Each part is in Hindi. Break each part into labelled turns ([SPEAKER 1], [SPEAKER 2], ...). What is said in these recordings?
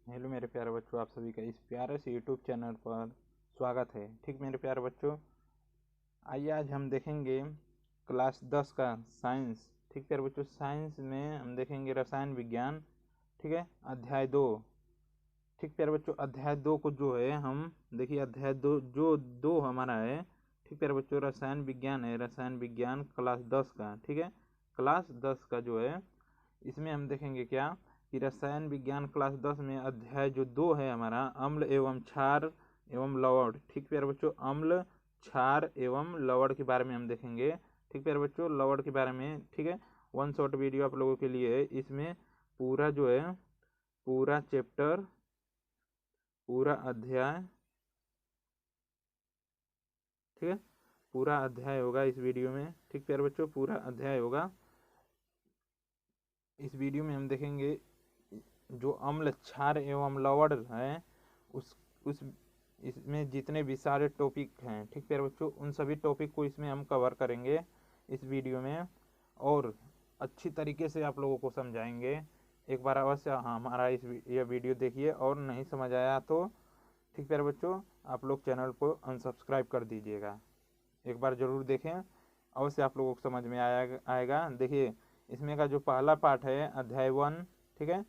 [SPEAKER 1] हेलो मेरे प्यारे बच्चों, आप सभी का इस प्यारे से यूट्यूब चैनल पर स्वागत है। ठीक मेरे प्यारे बच्चों, आइए आज हम देखेंगे क्लास 10 का साइंस। ठीक प्यारे बच्चों, साइंस में हम देखेंगे रसायन विज्ञान। ठीक है, अध्याय 2। ठीक प्यारे बच्चों, अध्याय 2 को जो है हम देखिए, अध्याय 2 जो 2 हमारा है। ठीक प्यारे बच्चों, रसायन विज्ञान है, रसायन विज्ञान क्लास 10 का। ठीक है, क्लास 10 का जो है इसमें हम देखेंगे क्या कि रसायन विज्ञान क्लास 10 में अध्याय जो 2 है हमारा, अम्ल एवं क्षार एवं लवण। ठीक प्यारे बच्चों, अम्ल क्षार एवं लवण के बारे में हम देखेंगे। ठीक प्यारे बच्चों, लवण के बारे में। ठीक है, वन शॉट वीडियो आप लोगों के लिए है। इसमें पूरा जो है पूरा चैप्टर, पूरा अध्याय, ठीक है, पूरा अध्याय होगा इस वीडियो में। ठीक प्यारे बच्चों, पूरा अध्याय होगा इस वीडियो में। हम देखेंगे जो अम्ल क्षार एवं लवण है, उस इसमें जितने भी सारे टॉपिक हैं, ठीक प्यारे बच्चों, उन सभी टॉपिक को इसमें हम कवर करेंगे इस वीडियो में, और अच्छी तरीके से आप लोगों को समझाएंगे। एक बार अवश्य हमारा यह वीडियो देखिए, और नहीं समझ आया तो ठीक प्यारे बच्चों, आप लोग चैनल को अनसब्सक्राइब कर दीजिएगा। एक बार ज़रूर देखें, अवश्य आप लोगों को समझ में आएगा। देखिए, इसमें का जो पहला पार्ट है अध्याय 1, ठीक है,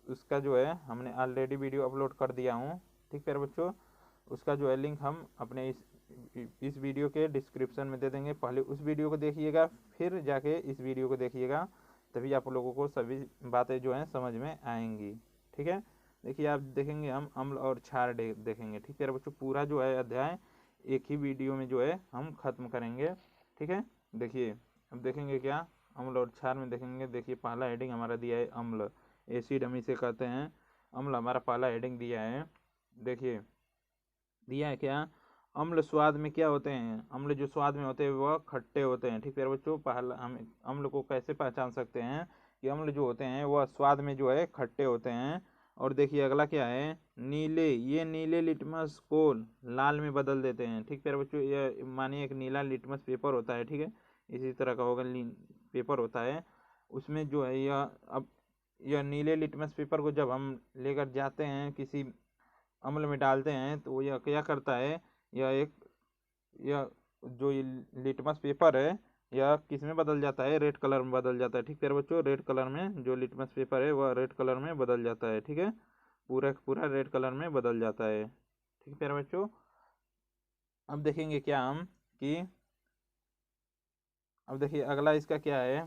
[SPEAKER 1] उसका जो है हमने ऑलरेडी वीडियो अपलोड कर दिया हूँ। ठीक प्यारे बच्चों, उसका जो है लिंक हम अपने इस वीडियो के डिस्क्रिप्शन में दे देंगे। पहले उस वीडियो को देखिएगा, फिर जाके इस वीडियो को देखिएगा, तभी आप लोगों को सभी बातें जो हैं समझ में आएंगी। ठीक है, देखिए आप देखेंगे हम अम्ल और क्षार देखेंगे। ठीक है बच्चों, पूरा जो है अध्याय एक ही वीडियो में जो है हम खत्म करेंगे। ठीक है, देखिए अब देखेंगे क्या, अम्ल और क्षार में देखेंगे। देखिए पहला हेडिंग हमारा दिया है अम्ल, एसिड हम इसे कहते हैं। अम्ल हमारा पहला हेडिंग दिया है। देखिए दिया है क्या, अम्ल स्वाद में क्या होते हैं, अम्ल जो स्वाद में होते हैं वह खट्टे होते हैं। ठीक है बच्चों, पहला हम अम्ल को कैसे पहचान सकते हैं कि अम्ल जो होते हैं वह स्वाद में जो है खट्टे होते हैं। और देखिए अगला क्या है, नीले, ये नीले लिटमस को लाल में बदल देते हैं। ठीक है बच्चों, यह मानिए एक नीला लिटमस पेपर होता है, ठीक है, इसी तरह का होगा पेपर होता है, उसमें जो है यह नीले लिटमस पेपर को जब हम लेकर जाते हैं किसी अम्ल में डालते हैं, तो यह क्या करता है, यह जो ये लिटमस पेपर है, यह किस में बदल जाता है, रेड कलर में बदल जाता है। ठीक है बच्चों, रेड कलर में जो लिटमस पेपर है वह रेड कलर में बदल जाता है। ठीक है, पूरा पूरा रेड कलर में बदल जाता है। ठीक है बच्चों, अब देखेंगे क्या हम कि अब देखिए अगला इसका क्या है।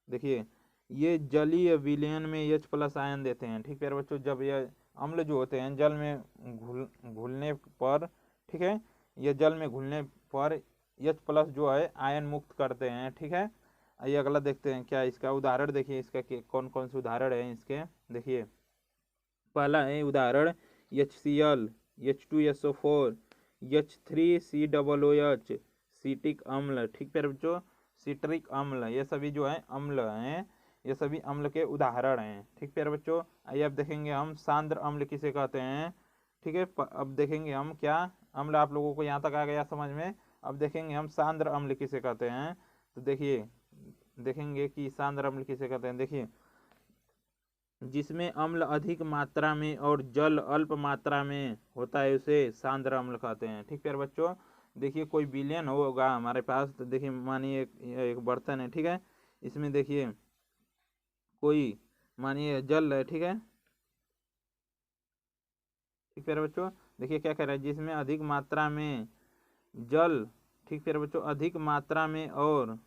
[SPEAKER 1] देखिए ये जलीय विलयन में H+ आयन देते हैं। ठीक है बच्चों, जब यह अम्ल जो होते हैं जल में घुलने पर, ठीक है, ये जल में घुलने पर H+ जो है आयन मुक्त करते हैं। ठीक है, आइए अगला देखते हैं क्या इसका उदाहरण। देखिए इसका कौन कौन से उदाहरण है इसके। देखिए पहला है उदाहरण HCl, H2SO4, H3COOH, सीटिक अम्ल। ठीक है बच्चों, सिट्रिक अम्ल, ये सभी जो है अम्ल हैं, ये सभी अम्ल के उदाहरण हैं। ठीक है बच्चों, आइए अब देखेंगे हम सांद्र अम्ल किसे कहते हैं। ठीक है, अब देखेंगे हम क्या, अम्ल आप लोगों को यहाँ तक आ गया समझ में। अब देखेंगे हम सांद्र अम्ल किसे कहते हैं। तो देखिए देखेंगे कि सांद्र अम्ल किसे कहते हैं। देखिए जिसमें अम्ल अधिक मात्रा में और जल अल्प मात्रा में होता है उसे सांद्र अम्ल कहते हैं। ठीक है बच्चों, देखिए कोई विलयन होगा हमारे पास, तो देखिए मानिए एक बर्तन है, ठीक है, इसमें देखिए कोई मानिए जल है, ठीक है। ठीक है बच्चों, देखिए क्या कह रहा है, जिसमें अधिक मात्रा में जल, ठीक है बच्चों, अधिक मात्रा में, और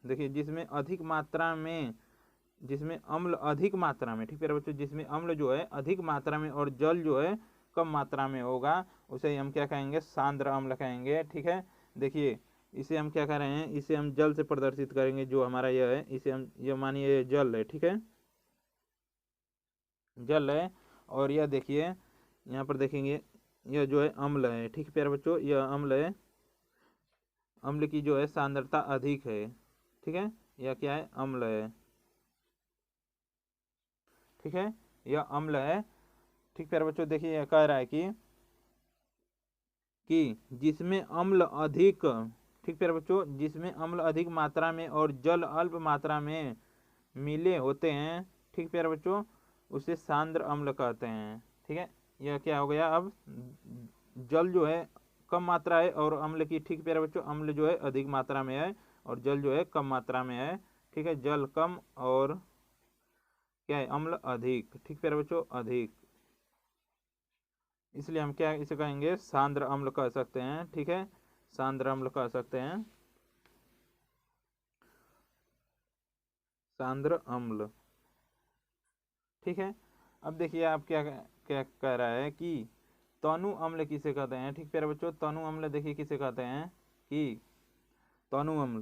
[SPEAKER 1] देखिए जिसमें अधिक मात्रा में, जिसमें अम्ल अधिक मात्रा में, ठीक है बच्चों, जिसमें अम्ल जो है अधिक मात्रा में और जल जो है कम मात्रा में होगा, उसे हम क्या कहेंगे, सांद्र अम्ल कहेंगे। ठीक है, देखिए इसे हम क्या कर रहे हैं, इसे हम जल से प्रदर्शित करेंगे। जो हमारा यह है, इसे हम यह मानिए जल है, ठीक है, जल है। और यह देखिए यहाँ पर देखेंगे यह जो है अम्ल है। ठीक है प्यारे बच्चों, यह अम्ल है, अम्ल की जो है सांद्रता अधिक है। ठीक है, यह क्या है, अम्ल है। ठीक है, यह अम्ल है। ठीक प्यारे बच्चों, देखिए यह कह रहा है कि जिसमें अम्ल अधिक, ठीक प्यारे बच्चों, जिसमें अम्ल अधिक मात्रा में और जल अल्प मात्रा में मिले होते हैं, ठीक प्यारे बच्चों, उसे सांद्र अम्ल कहते हैं। ठीक है, यह क्या हो गया, अब जल जो है कम मात्रा है और अम्ल की, ठीक प्यारे बच्चों, अम्ल जो है अधिक मात्रा में है और जल जो है कम मात्रा में है। ठीक है, जल कम और क्या है, अम्ल अधिक। ठीक प्यारे बच्चों, अधिक, इसलिए हम क्या इसे कहेंगे, सांद्र अम्ल कह सकते हैं। ठीक है, सांद्र अम्ल कह सकते हैं, सांद्र अम्ल। ठीक है, अब देखिए आप क्या क्या कह रहा है कि तनु अम्ल किसे कहते हैं। ठीक प्यारे बच्चों, तनु अम्ल देखिए किसे कहते हैं कि तनु अम्ल,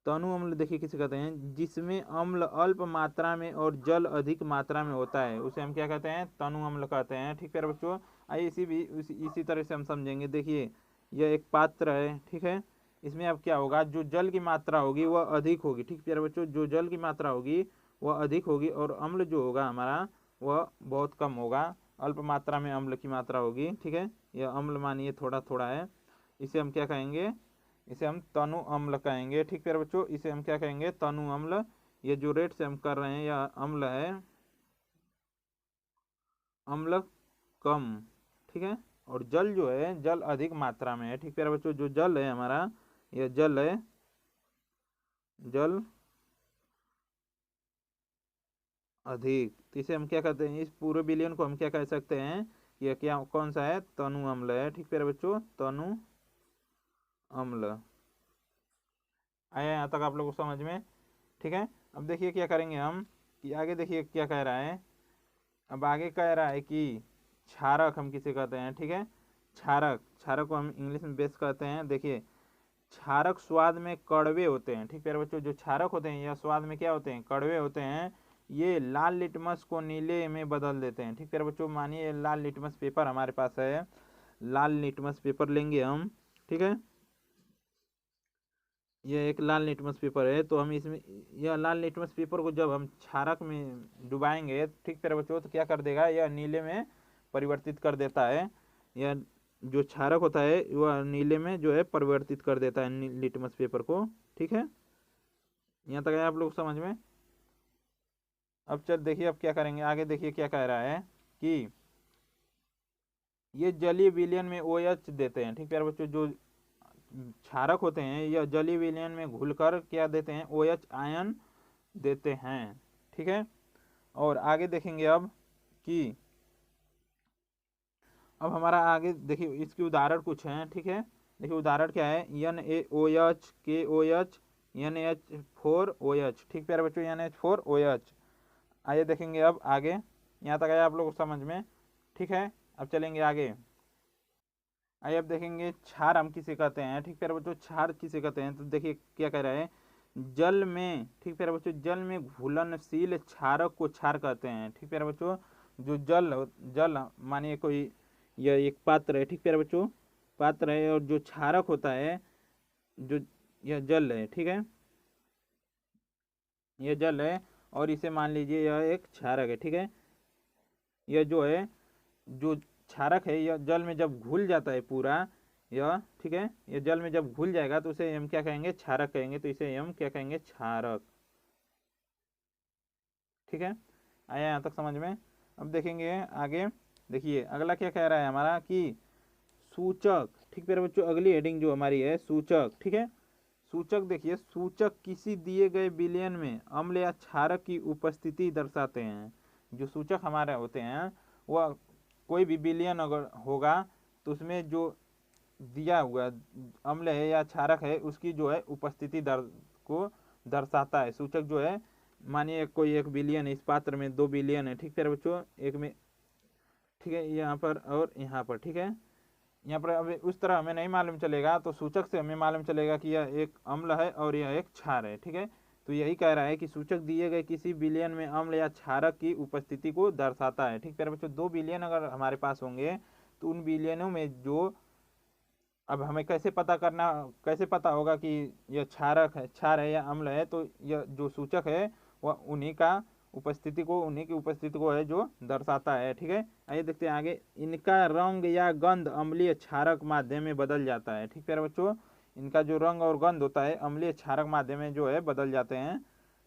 [SPEAKER 1] तनु अम्ल देखिए किसे कहते हैं, जिसमें अम्ल अल्प मात्रा में और जल अधिक मात्रा में होता है, उसे हम क्या कहते हैं, तनु अम्ल कहते हैं। ठीक प्यारे बच्चों, आइए इसी तरह से हम समझेंगे। देखिए यह एक पात्र है, ठीक है, इसमें अब क्या होगा, जो जल की मात्रा होगी वह अधिक होगी। ठीक प्यारे बच्चों, जो जल की मात्रा होगी वह अधिक होगी और अम्ल जो होगा हमारा वह बहुत कम होगा, अल्प मात्रा में अम्ल की मात्रा होगी। ठीक है, यह अम्ल मानिए थोड़ा थोड़ा है, इसे हम क्या कहेंगे, इसे हम तनु अम्ल कहेंगे। ठीक प्यारे बच्चों, इसे हम क्या कहेंगे, तनु अम्ल। ये जो रेट से हम कर रहे हैं यह अम्ल है, अम्ल कम। ठीक है, और जल जो है, जल अधिक मात्रा में है। ठीक प्यारे बच्चों, जो जल है हमारा, यह जल है, जल अधिक, तो इसे हम क्या कहते हैं, इस पूरे विलयन को हम क्या कह सकते हैं, यह क्या, कौन सा है, तनु अम्ल है। ठीक प्यारे बच्चों, तनु अम्ल। आया यहाँ तक आप लोगों को समझ में। ठीक है, अब देखिए क्या करेंगे हम, कि आगे देखिए क्या कह रहा है। अब आगे कह रहा है कि क्षारक हम किसे कहते हैं। ठीक है, क्षारक, क्षारक को हम इंग्लिश में बेस कहते हैं। देखिए क्षारक स्वाद में कड़वे होते हैं। ठीक प्यारे बच्चों, जो क्षारक होते हैं यह स्वाद में क्या होते हैं, कड़वे होते हैं। ये लाल लिटमस को नीले में बदल देते हैं। ठीक प्यारे बच्चों, मानिए लाल लिटमस पेपर हमारे पास है, लाल लिटमस पेपर लेंगे हम। ठीक है, यह एक लाल लिटमस पेपर है, तो हम इसमें, यह लाल लिटमस पेपर को जब हम क्षारक में डुबाएंगे, ठीक प्यारे बच्चों, तो क्या कर देगा, यह नीले में परिवर्तित कर देता है। यह जो क्षारक होता है वह नीले में जो है परिवर्तित कर देता है लिटमस पेपर को। ठीक है, यहाँ तक है आप लोग समझ में। अब चल देखिए अब क्या करेंगे, आगे देखिए क्या कह रहा है कि ये जलीय विलयन में OH देते हैं। ठीक प्यारे बच्चों, जो क्षारक होते हैं यह जलीय विलयन में घुलकर क्या देते हैं, OH आयन देते हैं। ठीक है, और आगे देखेंगे अब कि अब हमारा आगे देखिए इसके उदाहरण कुछ हैं। ठीक है, देखिए उदाहरण क्या है, NaOH, KOH, NH4OH। ठीक प्यारे बच्चों, NH4OH। आइए देखेंगे अब आगे, यहाँ तक आया आप लोग समझ में। ठीक है, अब चलेंगे आगे। आइए अब देखेंगे क्षार हम किसे कहते हैं। ठीक प्यारे बच्चों, क्षार किसे कहते हैं, तो देखिए क्या कह रहा है, जल में, ठीक प्यारे बच्चों, जल में घुलनशील क्षारक को क्षार कहते हैं। ठीक प्यारे बच्चों, जो जल मानिए कोई, यह एक पात्र है। ठीक प्यारे बच्चों, पात्र है और जो क्षारक होता है, जो यह जल है, ठीक है, यह जल है और इसे मान लीजिए यह एक क्षारक है। ठीक है, यह जो है, जो क्षारक है यह जल में जब घुल जाता है पूरा, यह, ठीक है, यह जल में जब घुल जाएगा तो उसे हम क्या कहेंगे, क्षारक कहेंगे। तो इसे हम क्या कहेंगे, क्षारक। ठीक है, आया यहाँ तक समझ में। अब देखेंगे आगे, देखिए अगला क्या कह रहा है हमारा कि सूचक। ठीक प्यारे बच्चों, अगली हेडिंग जो हमारी है सूचक। ठीक है, सूचक देखिए, सूचक किसी दिए गए विलयन में अम्ल या क्षारक की उपस्थिति दर्शाते हैं। जो सूचक हमारे होते हैं वह कोई भी विलयन अगर होगा तो उसमें जो दिया हुआ अम्ल है या क्षारक है उसकी जो है उपस्थिति को दर्शाता है। सूचक जो है, मानिए कोई एक विलयन है, इस पात्र में 2 विलयन है। ठीक प्यारे बच्चों, एक में, ठीक है, यहाँ पर और यहाँ पर। ठीक है, यहाँ पर अब उस तरह हमें नहीं मालूम चलेगा, तो सूचक से हमें मालूम चलेगा कि यह एक अम्ल है और यह एक क्षार है। ठीक है, तो यही कह रहा है कि सूचक दिए गए किसी विलयन में अम्ल या क्षारक की उपस्थिति को दर्शाता है। ठीक प्यारे बच्चों, 2 विलयन अगर हमारे पास होंगे तो उन विलयनों में जो, अब हमें कैसे पता करना, कैसे पता होगा कि यह क्षारक है, क्षार है या अम्ल है, तो यह जो सूचक है वह उन्हीं की उपस्थिति को है जो दर्शाता है। ठीक है, आइए देखते हैं आगे, इनका रंग या गंध अम्लीय क्षारक माध्यम में बदल जाता है। ठीक प्यारे बच्चों, इनका जो रंग और गंध होता है अम्लीय क्षारक माध्यम में जो है बदल जाते हैं।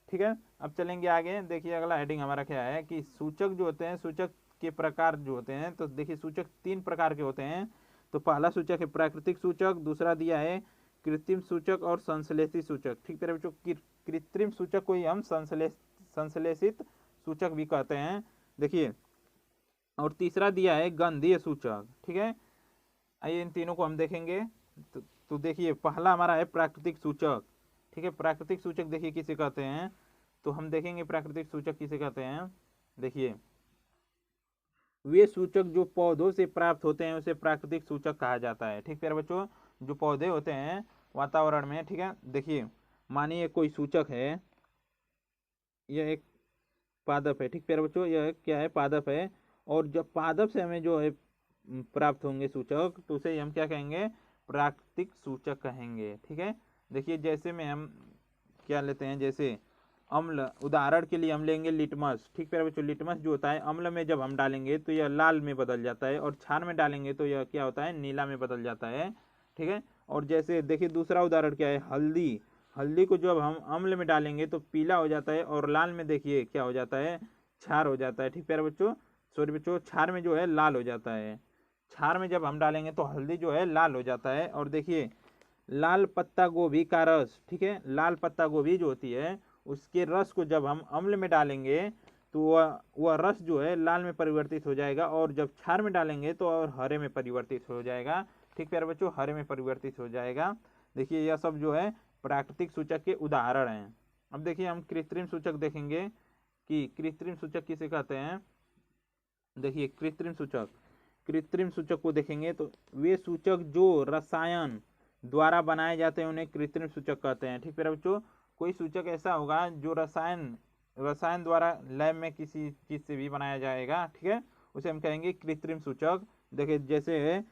[SPEAKER 1] ठीक है। अब चलेंगे आगे, देखिए अगला हेडिंग हमारा क्या है कि सूचक जो होते हैं, सूचक के प्रकार जो होते हैं, तो देखिए सूचक 3 प्रकार के होते हैं। तो पहला सूचक है प्राकृतिक सूचक, दूसरा दिया है कृत्रिम सूचक और संश्लेषित सूचक। ठीक है बच्चों, कृत्रिम सूचक को ही हम संश्लेषित सूचक भी कहते हैं। देखिए, और तीसरा दिया है गंधीय सूचक। ठीक है, आइए इन तीनों को हम देखेंगे। तो देखिए पहला हमारा है प्राकृतिक सूचक। ठीक है, प्राकृतिक सूचक देखिए किसे कहते हैं, तो हम देखेंगे प्राकृतिक सूचक किसे कहते हैं। देखिए, वे सूचक जो पौधों से प्राप्त होते हैं उसे प्राकृतिक सूचक कहा जाता है। ठीक है बच्चों, जो पौधे होते हैं वातावरण में, ठीक है, देखिए मानिए कोई सूचक है, यह एक पादप है। ठीक है बच्चों, यह क्या है, पादप है। और जब पादप से हमें जो है प्राप्त होंगे सूचक, तो उसे हम क्या कहेंगे, प्राकृतिक सूचक कहेंगे। ठीक है, देखिए जैसे में हम क्या लेते हैं, जैसे अम्ल, उदाहरण के लिए हम लेंगे लिटमस। ठीक है बच्चों, लिटमस जो होता है अम्ल में जब हम डालेंगे तो यह लाल में बदल जाता है, और क्षार में डालेंगे तो यह क्या होता है, नीला में बदल जाता है। ठीक है, और जैसे देखिए दूसरा उदाहरण क्या है, हल्दी। हल्दी को जब हम अम्ल में डालेंगे तो पीला हो जाता है, और लाल में देखिए क्या हो जाता है, क्षार हो जाता है। ठीक है बच्चों, सॉरी बच्चों, क्षार में जो है लाल हो जाता है। क्षार में जब हम डालेंगे तो हल्दी जो है लाल हो जाता है। और देखिए लाल पत्ता गोभी का रस, ठीक है, लाल पत्ता गोभी जो होती है उसके रस को जब हम अम्ल में डालेंगे तो वह रस जो है लाल में परिवर्तित हो जाएगा, और जब क्षार में डालेंगे तो और हरे में परिवर्तित हो जाएगा। ठीक प्यारे बच्चों, हरे में परिवर्तित हो जाएगा। देखिए यह सब जो है प्राकृतिक सूचक के उदाहरण हैं। अब देखिए हम कृत्रिम सूचक देखेंगे कि कृत्रिम सूचक किसे कहते हैं। देखिए कृत्रिम सूचक को देखेंगे तो वे सूचक जो रसायन द्वारा बनाए जाते हैं उन्हें कृत्रिम सूचक कहते हैं। ठीक है बच्चों, कोई सूचक ऐसा होगा जो रसायन द्वारा लैब में किसी चीज से भी बनाया जाएगा, ठीक है, उसे हम कहेंगे कृत्रिम सूचक। देखिए जैसे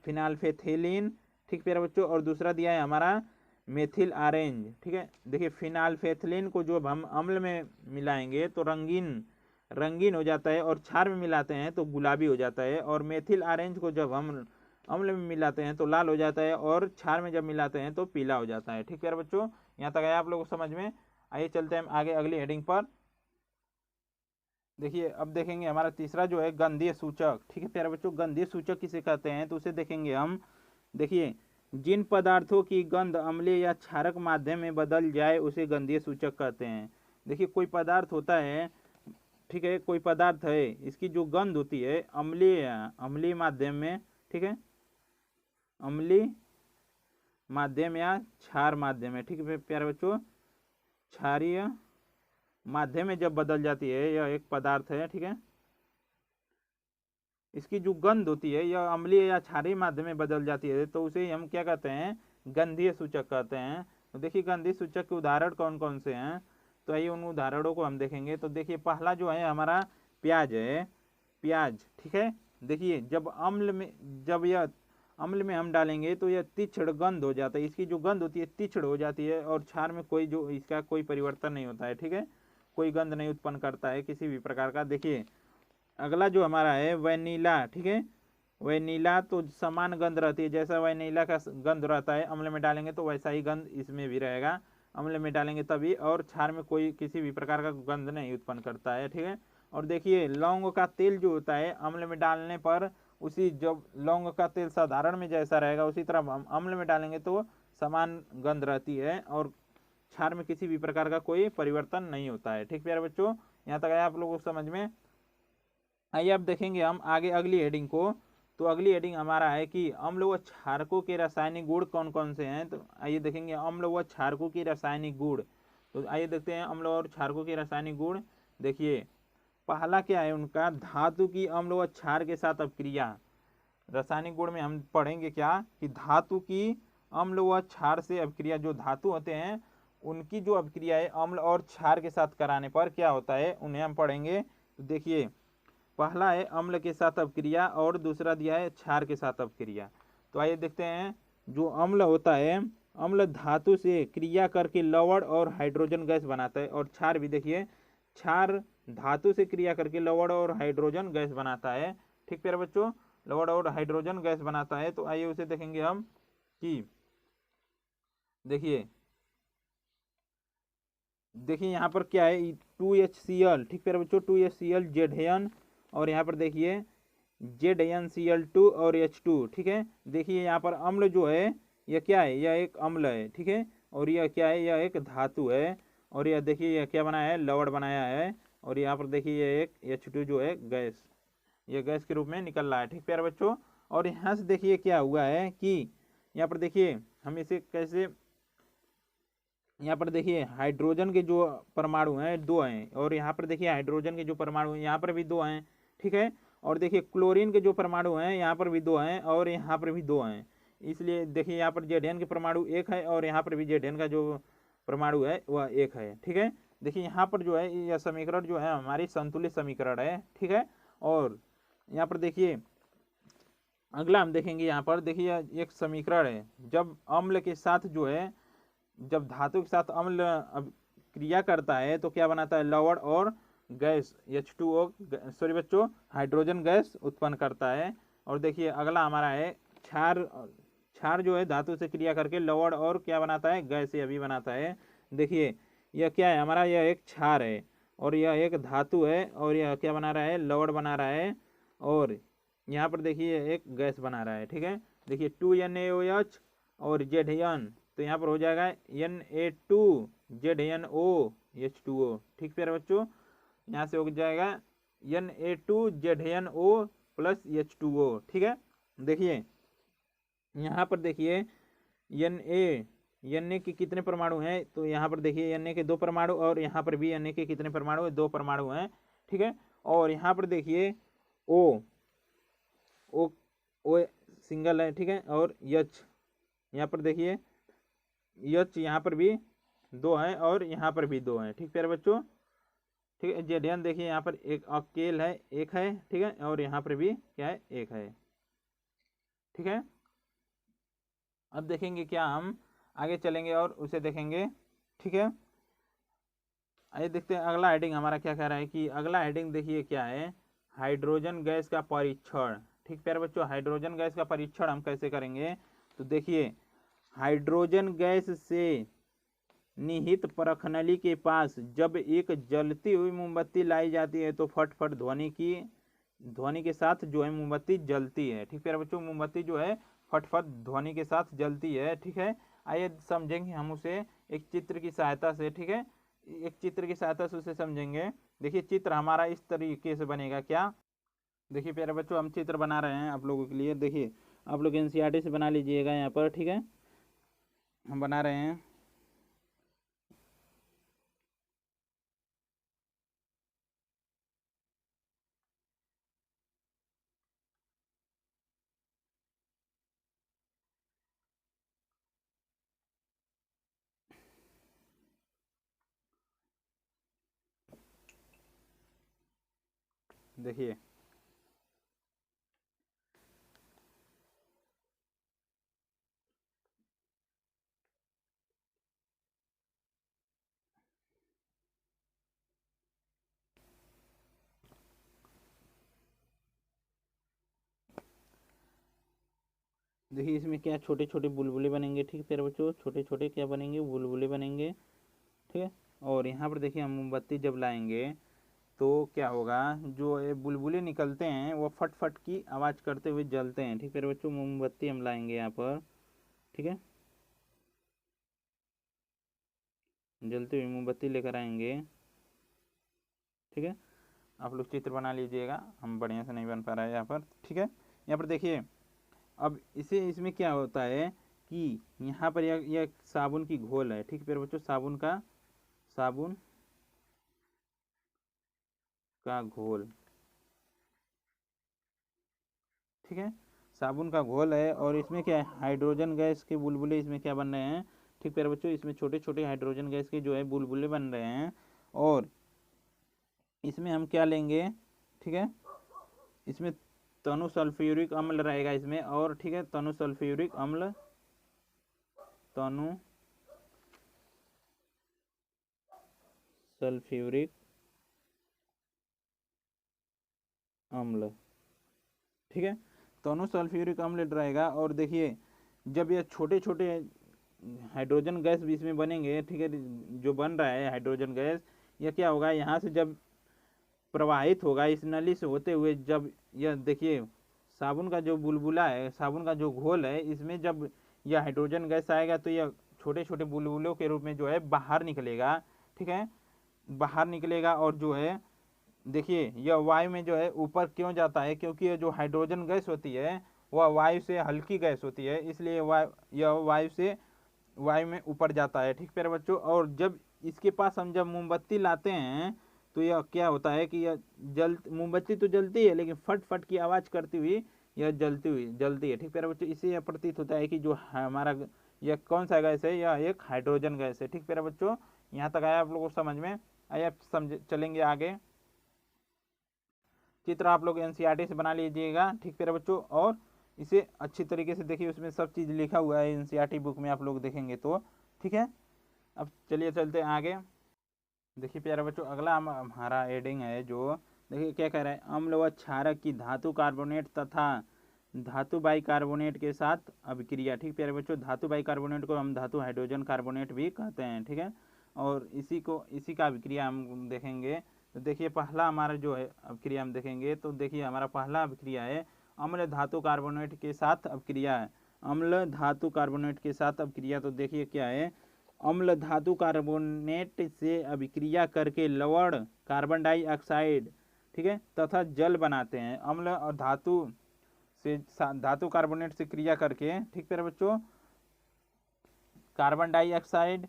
[SPEAKER 1] फिनाल्फेथिलीन, ठीक है बच्चों, और दूसरा दिया है हमारा मेथिल ऑरेंज। ठीक है, देखिए फिनाल्फेथिलीन को जो हम अम्ल में मिलाएंगे तो रंगीन हो जाता है, और क्षार में मिलाते हैं तो गुलाबी हो जाता है। और मेथिल ऑरेंज को जब हम अम्ल में मिलाते हैं तो लाल हो जाता है, और क्षार में जब मिलाते हैं तो पीला हो जाता है। ठीक है बच्चों, यहाँ तक आया आप लोगों को समझ में। आइए चलते हैं आगे अगली हेडिंग पर। देखिए अब देखेंगे हमारा तीसरा जो है गंधीय सूचक। ठीक है प्यारे बच्चों, गंधीय सूचक किसे कहते हैं, तो उसे देखेंगे हम। देखिए जिन पदार्थों की गंध अम्लीय या क्षारक माध्यम में बदल जाए उसे गंधीय सूचक कहते हैं। देखिए कोई पदार्थ होता है, ठीक है, कोई पदार्थ है, इसकी जो गंध होती है अम्लीय माध्यम में, ठीक है, अम्लीय माध्यम या क्षार माध्यम है। ठीक है प्यारे बच्चों, क्षारीय माध्यम में जब बदल जाती है, यह एक पदार्थ है, ठीक है, इसकी जो गंध होती है यह अम्लीय या क्षारीय माध्यम में बदल जाती है, तो उसे हम क्या कहते हैं, गंधीय सूचक कहते हैं। तो देखिए गंधीय सूचक के उदाहरण कौन कौन से हैं, तो आइए उन उदाहरणों को हम देखेंगे। तो देखिए पहला जो है हमारा प्याज है, प्याज, ठीक है, देखिए जब यह अम्ल में हम डालेंगे तो यह तीक्ष्ण गंध हो जाता है, इसकी जो गंध होती है तीक्ष्ण हो जाती है, और क्षार में इसका कोई परिवर्तन नहीं होता है। ठीक है, कोई गंध नहीं उत्पन्न करता है किसी भी प्रकार का। देखिए अगला जो हमारा है वैनिला, ठीक है, वैनिला तो समान गंध रहती है, जैसा वैनिला का गंध रहता है अम्ल में डालेंगे तो वैसा ही गंध इसमें भी रहेगा, अम्ल में डालेंगे तभी, और क्षार में कोई किसी भी प्रकार का गंध नहीं उत्पन्न करता है। ठीक है, और देखिए लौंग का तेल जो होता है अम्ल में डालने पर उसी, जब लौंग का तेल साधारण में जैसा रहेगा उसी तरह हम अम्ल में डालेंगे तो समान गंध रहती है, और क्षार में किसी भी प्रकार का कोई परिवर्तन नहीं होता है। ठीक प्यारे बच्चों, यहाँ तक आया आप लोगों को समझ में। आइए अब देखेंगे हम आगे अगली हेडिंग को। तो अगली हेडिंग हमारा है कि अम्ल व क्षारकों के रासायनिक गुण कौन कौन से हैं। तो आइए देखेंगे अम्ल व क्षारकों के रासायनिक गुण। तो आइए देखते हैं अम्ल और क्षारकों के रासायनिक गुण। देखिए पहला क्या है उनका, धातु की अम्ल व क्षार के साथ अपक्रिया। रासायनिक गुण में हम पढ़ेंगे क्या कि धातु की अम्ल व क्षार से अपक्रिया, जो धातु होते हैं उनकी जो अपक्रिया है अम्ल और क्षार के साथ कराने पर क्या होता है, उन्हें हम पढ़ेंगे। तो देखिए पहला है अम्ल के साथ अपक्रिया, और दूसरा दिया है क्षार के साथ अपक्रिया। तो आइए देखते हैं, जो अम्ल होता है, अम्ल धातु से क्रिया करके लवण और हाइड्रोजन गैस बनाता है, और क्षार भी देखिए, क्षार धातु से क्रिया करके लवण और हाइड्रोजन गैस बनाता है। ठीक प्यारे बच्चों, लवण और हाइड्रोजन गैस बनाता है। तो आइए उसे देखेंगे हम कि देखिए देखिए यहाँ पर क्या है, 2HCl, ठीक है बच्चों, 2HCl ZN, और यहाँ पर देखिए ZnCl2 और H2, ठीक है। देखिए यहाँ पर अम्ल जो है यह क्या है, यह एक अम्ल है, ठीक है, और यह क्या है, यह एक धातु है, और यह देखिए यह क्या बनाया है, लवण बनाया है, और यहाँ पर देखिए यह एक H2 जो है गैस, यह गैस के रूप में निकल रहा है, ठीक प्यारे बच्चों। और यहाँ से देखिए क्या हुआ है कि यहाँ पर देखिए हम इसे कैसे, यहाँ पर देखिए हाइड्रोजन के जो परमाणु हैं दो हैं, और यहाँ पर देखिए हाइड्रोजन के जो परमाणु हैं यहाँ पर भी दो हैं, ठीक है। और देखिए क्लोरीन के जो परमाणु हैं यहाँ पर भी दो हैं, और यहाँ पर भी दो हैं। इसलिए देखिए यहाँ पर Zn के परमाणु एक है, और यहाँ पर भी Zn का जो परमाणु है वह एक है, ठीक है। देखिए यहाँ पर जो है यह समीकरण जो है हमारी संतुलित समीकरण है, ठीक है। और यहाँ पर देखिए अगला हम देखेंगे, यहाँ पर देखिए एक समीकरण है, जब अम्ल के साथ जो है, जब धातु के साथ अम्ल क्रिया करता है तो क्या बनाता है, लवण और गैस H2O, सॉरी बच्चों, हाइड्रोजन गैस उत्पन्न करता है। और देखिए अगला हमारा है क्षार, क्षार जो है धातु से क्रिया करके लवण और क्या बनाता है, गैस यह भी बनाता है। देखिए यह क्या है हमारा, यह एक क्षार है, और यह एक धातु है, और यह क्या बना रहा है, लवण बना रहा है, और यहाँ पर देखिए एक गैस बना रहा है, ठीक है। देखिए 2NaOH और ZN, तो यहाँ पर हो जाएगा Na2ZnO H2O, ठीक प्यारे बच्चों। यहाँ से हो जाएगा Na2ZnO प्लस H2O, ठीक है। देखिए यहाँ पर देखिए Na के कितने परमाणु हैं, तो यहाँ पर देखिए Na के दो परमाणु, और यहाँ पर भी Na के कितने परमाणु हैं, दो परमाणु हैं, ठीक है। और यहाँ पर देखिए O ओ ओ सिंगल है, ठीक है, और H यहाँ पर देखिए H यहाँ पर भी दो हैं, और यहाँ पर भी दो हैं, ठीक प्यारे बच्चों, ठीक है। Zn देखिए यहाँ पर एक अकेल है, एक है, ठीक है, और यहाँ पर भी क्या है, एक है, ठीक है। अब देखेंगे क्या, हम आगे चलेंगे और उसे देखेंगे, ठीक है। आइए देखते हैं अगला हेडिंग हमारा क्या कह रहा है, कि अगला हेडिंग देखिए क्या है, हाइड्रोजन गैस का परीक्षण, ठीक प्यारे बच्चों। हाइड्रोजन गैस का परीक्षण हम कैसे करेंगे, तो देखिए हाइड्रोजन गैस से निहित परखनली के पास जब एक जलती हुई मोमबत्ती लाई जाती है तो फट फट ध्वनि के साथ जो है मोमबत्ती जलती है, ठीक प्यारे बच्चों। मोमबत्ती जो है फट फट ध्वनि के साथ जलती है, ठीक है। आइए समझेंगे हम उसे एक चित्र की सहायता से, ठीक है, एक चित्र की सहायता से उसे समझेंगे। देखिए चित्र हमारा इस तरीके से बनेगा, क्या, देखिए प्यारे बच्चों हम चित्र बना रहे हैं आप लोगों के लिए। देखिए आप लोग NCERT से बना लीजिएगा, यहाँ पर ठीक है, हम बना रहे हैं। देखिए देखिए इसमें क्या छोटे छोटे बुलबुले बनेंगे, ठीक है प्यारे बच्चों, छोटे छोटे क्या बनेंगे, बुलबुले बनेंगे, ठीक है। और यहाँ पर देखिए हम मोमबत्ती जब लाएंगे तो क्या होगा, जो ये बुलबुले निकलते हैं वो फट फट की आवाज़ करते हुए जलते हैं, ठीक है बच्चों। मोमबत्ती हम लाएंगे यहाँ पर, ठीक है, जलती हुई मोमबत्ती लेकर आएंगे, ठीक है। आप लोग चित्र बना लीजिएगा, हम बढ़िया से नहीं बन पा रहा है यहाँ पर, ठीक है। यहाँ पर देखिए अब इसे, इसमें क्या होता है कि यहाँ पर यह साबुन की घोल है, ठीक है बच्चों, साबुन का घोल, ठीक है, साबुन का घोल है। और इसमें क्या है, हाइड्रोजन गैस के बुलबुले इसमें क्या बन रहे हैं, ठीक है बच्चों, इसमें छोटे छोटे हाइड्रोजन गैस के जो है बुलबुले बन रहे हैं। और इसमें हम क्या लेंगे, ठीक है, इसमें तनु सल्फ्यूरिक अम्ल रहेगा इसमें, और ठीक है, तनु सल्फ्यूरिक अम्ल, तनु सल्फ्यूरिक अम्ल, ठीक है, तनु सल्फ्यूरिक अम्ल रहेगा। और देखिए जब ये छोटे छोटे हाइड्रोजन गैस भी इसमें बनेंगे, ठीक है। जो बन रहा है हाइड्रोजन गैस, यह क्या होगा, यहाँ से जब प्रवाहित होगा इस नली से होते हुए, जब यह देखिए साबुन का जो बुलबुला है, साबुन का जो घोल है, इसमें जब यह हाइड्रोजन गैस आएगा तो यह छोटे छोटे बुलबुलों के रूप में जो है बाहर निकलेगा, ठीक है, बाहर निकलेगा। और जो है देखिए यह वायु में जो है ऊपर क्यों जाता है, क्योंकि यह जो हाइड्रोजन गैस होती है वह वायु से हल्की गैस होती है, इसलिए यह वायु में ऊपर जाता है, ठीक प्यारे बच्चों। और जब इसके पास हम जब मोमबत्ती लाते हैं तो यह क्या होता है कि यह मोमबत्ती तो जलती है, लेकिन फट फट की आवाज़ करती हुई यह जलती है, ठीक प्यारे बच्चों। इससे यह प्रतीत होता है कि जो हमारा यह कौन सा गैस है, यह एक हाइड्रोजन गैस है, ठीक प्यारे बच्चों। यहाँ तक आया आप लोगों को समझ में? आइए आप चलेंगे आगे। चित्र आप लोग एनसीईआरटी से बना लीजिएगा, ठीक प्यारे बच्चों, और इसे अच्छी तरीके से देखिए, उसमें सब चीज़ लिखा हुआ है एनसीईआरटी बुक में, आप लोग देखेंगे तो ठीक है। अब चलिए चलते हैं आगे। देखिए प्यारे बच्चों, अगला हमारा एडिंग है, जो देखिए क्या कह रहा है, अम्ल व क्षारक की धातु कार्बोनेट तथा धातु बाइकार्बोनेट के साथ अभिक्रिया, ठीक प्यारे बच्चों। धातु बाइकार्बोनेट को हम धातु हाइड्रोजन कार्बोनेट भी कहते हैं, ठीक है। और इसी का अभिक्रिया हम देखेंगे। तो देखिए पहला हमारा जो है अभिक्रिया हम देखेंगे, तो देखिए हमारा पहला अभिक्रिया है अम्ल धातु कार्बोनेट के साथ अभिक्रिया है, अम्ल धातु कार्बोनेट के साथ अभिक्रिया। तो देखिए क्या है, अम्ल धातु कार्बोनेट से अभिक्रिया करके लवण कार्बन डाइऑक्साइड, ठीक है, तथा जल बनाते हैं। अम्ल और धातु कार्बोनेट से क्रिया करके, ठीक प्यारे बच्चों, कार्बन डाइऑक्साइड,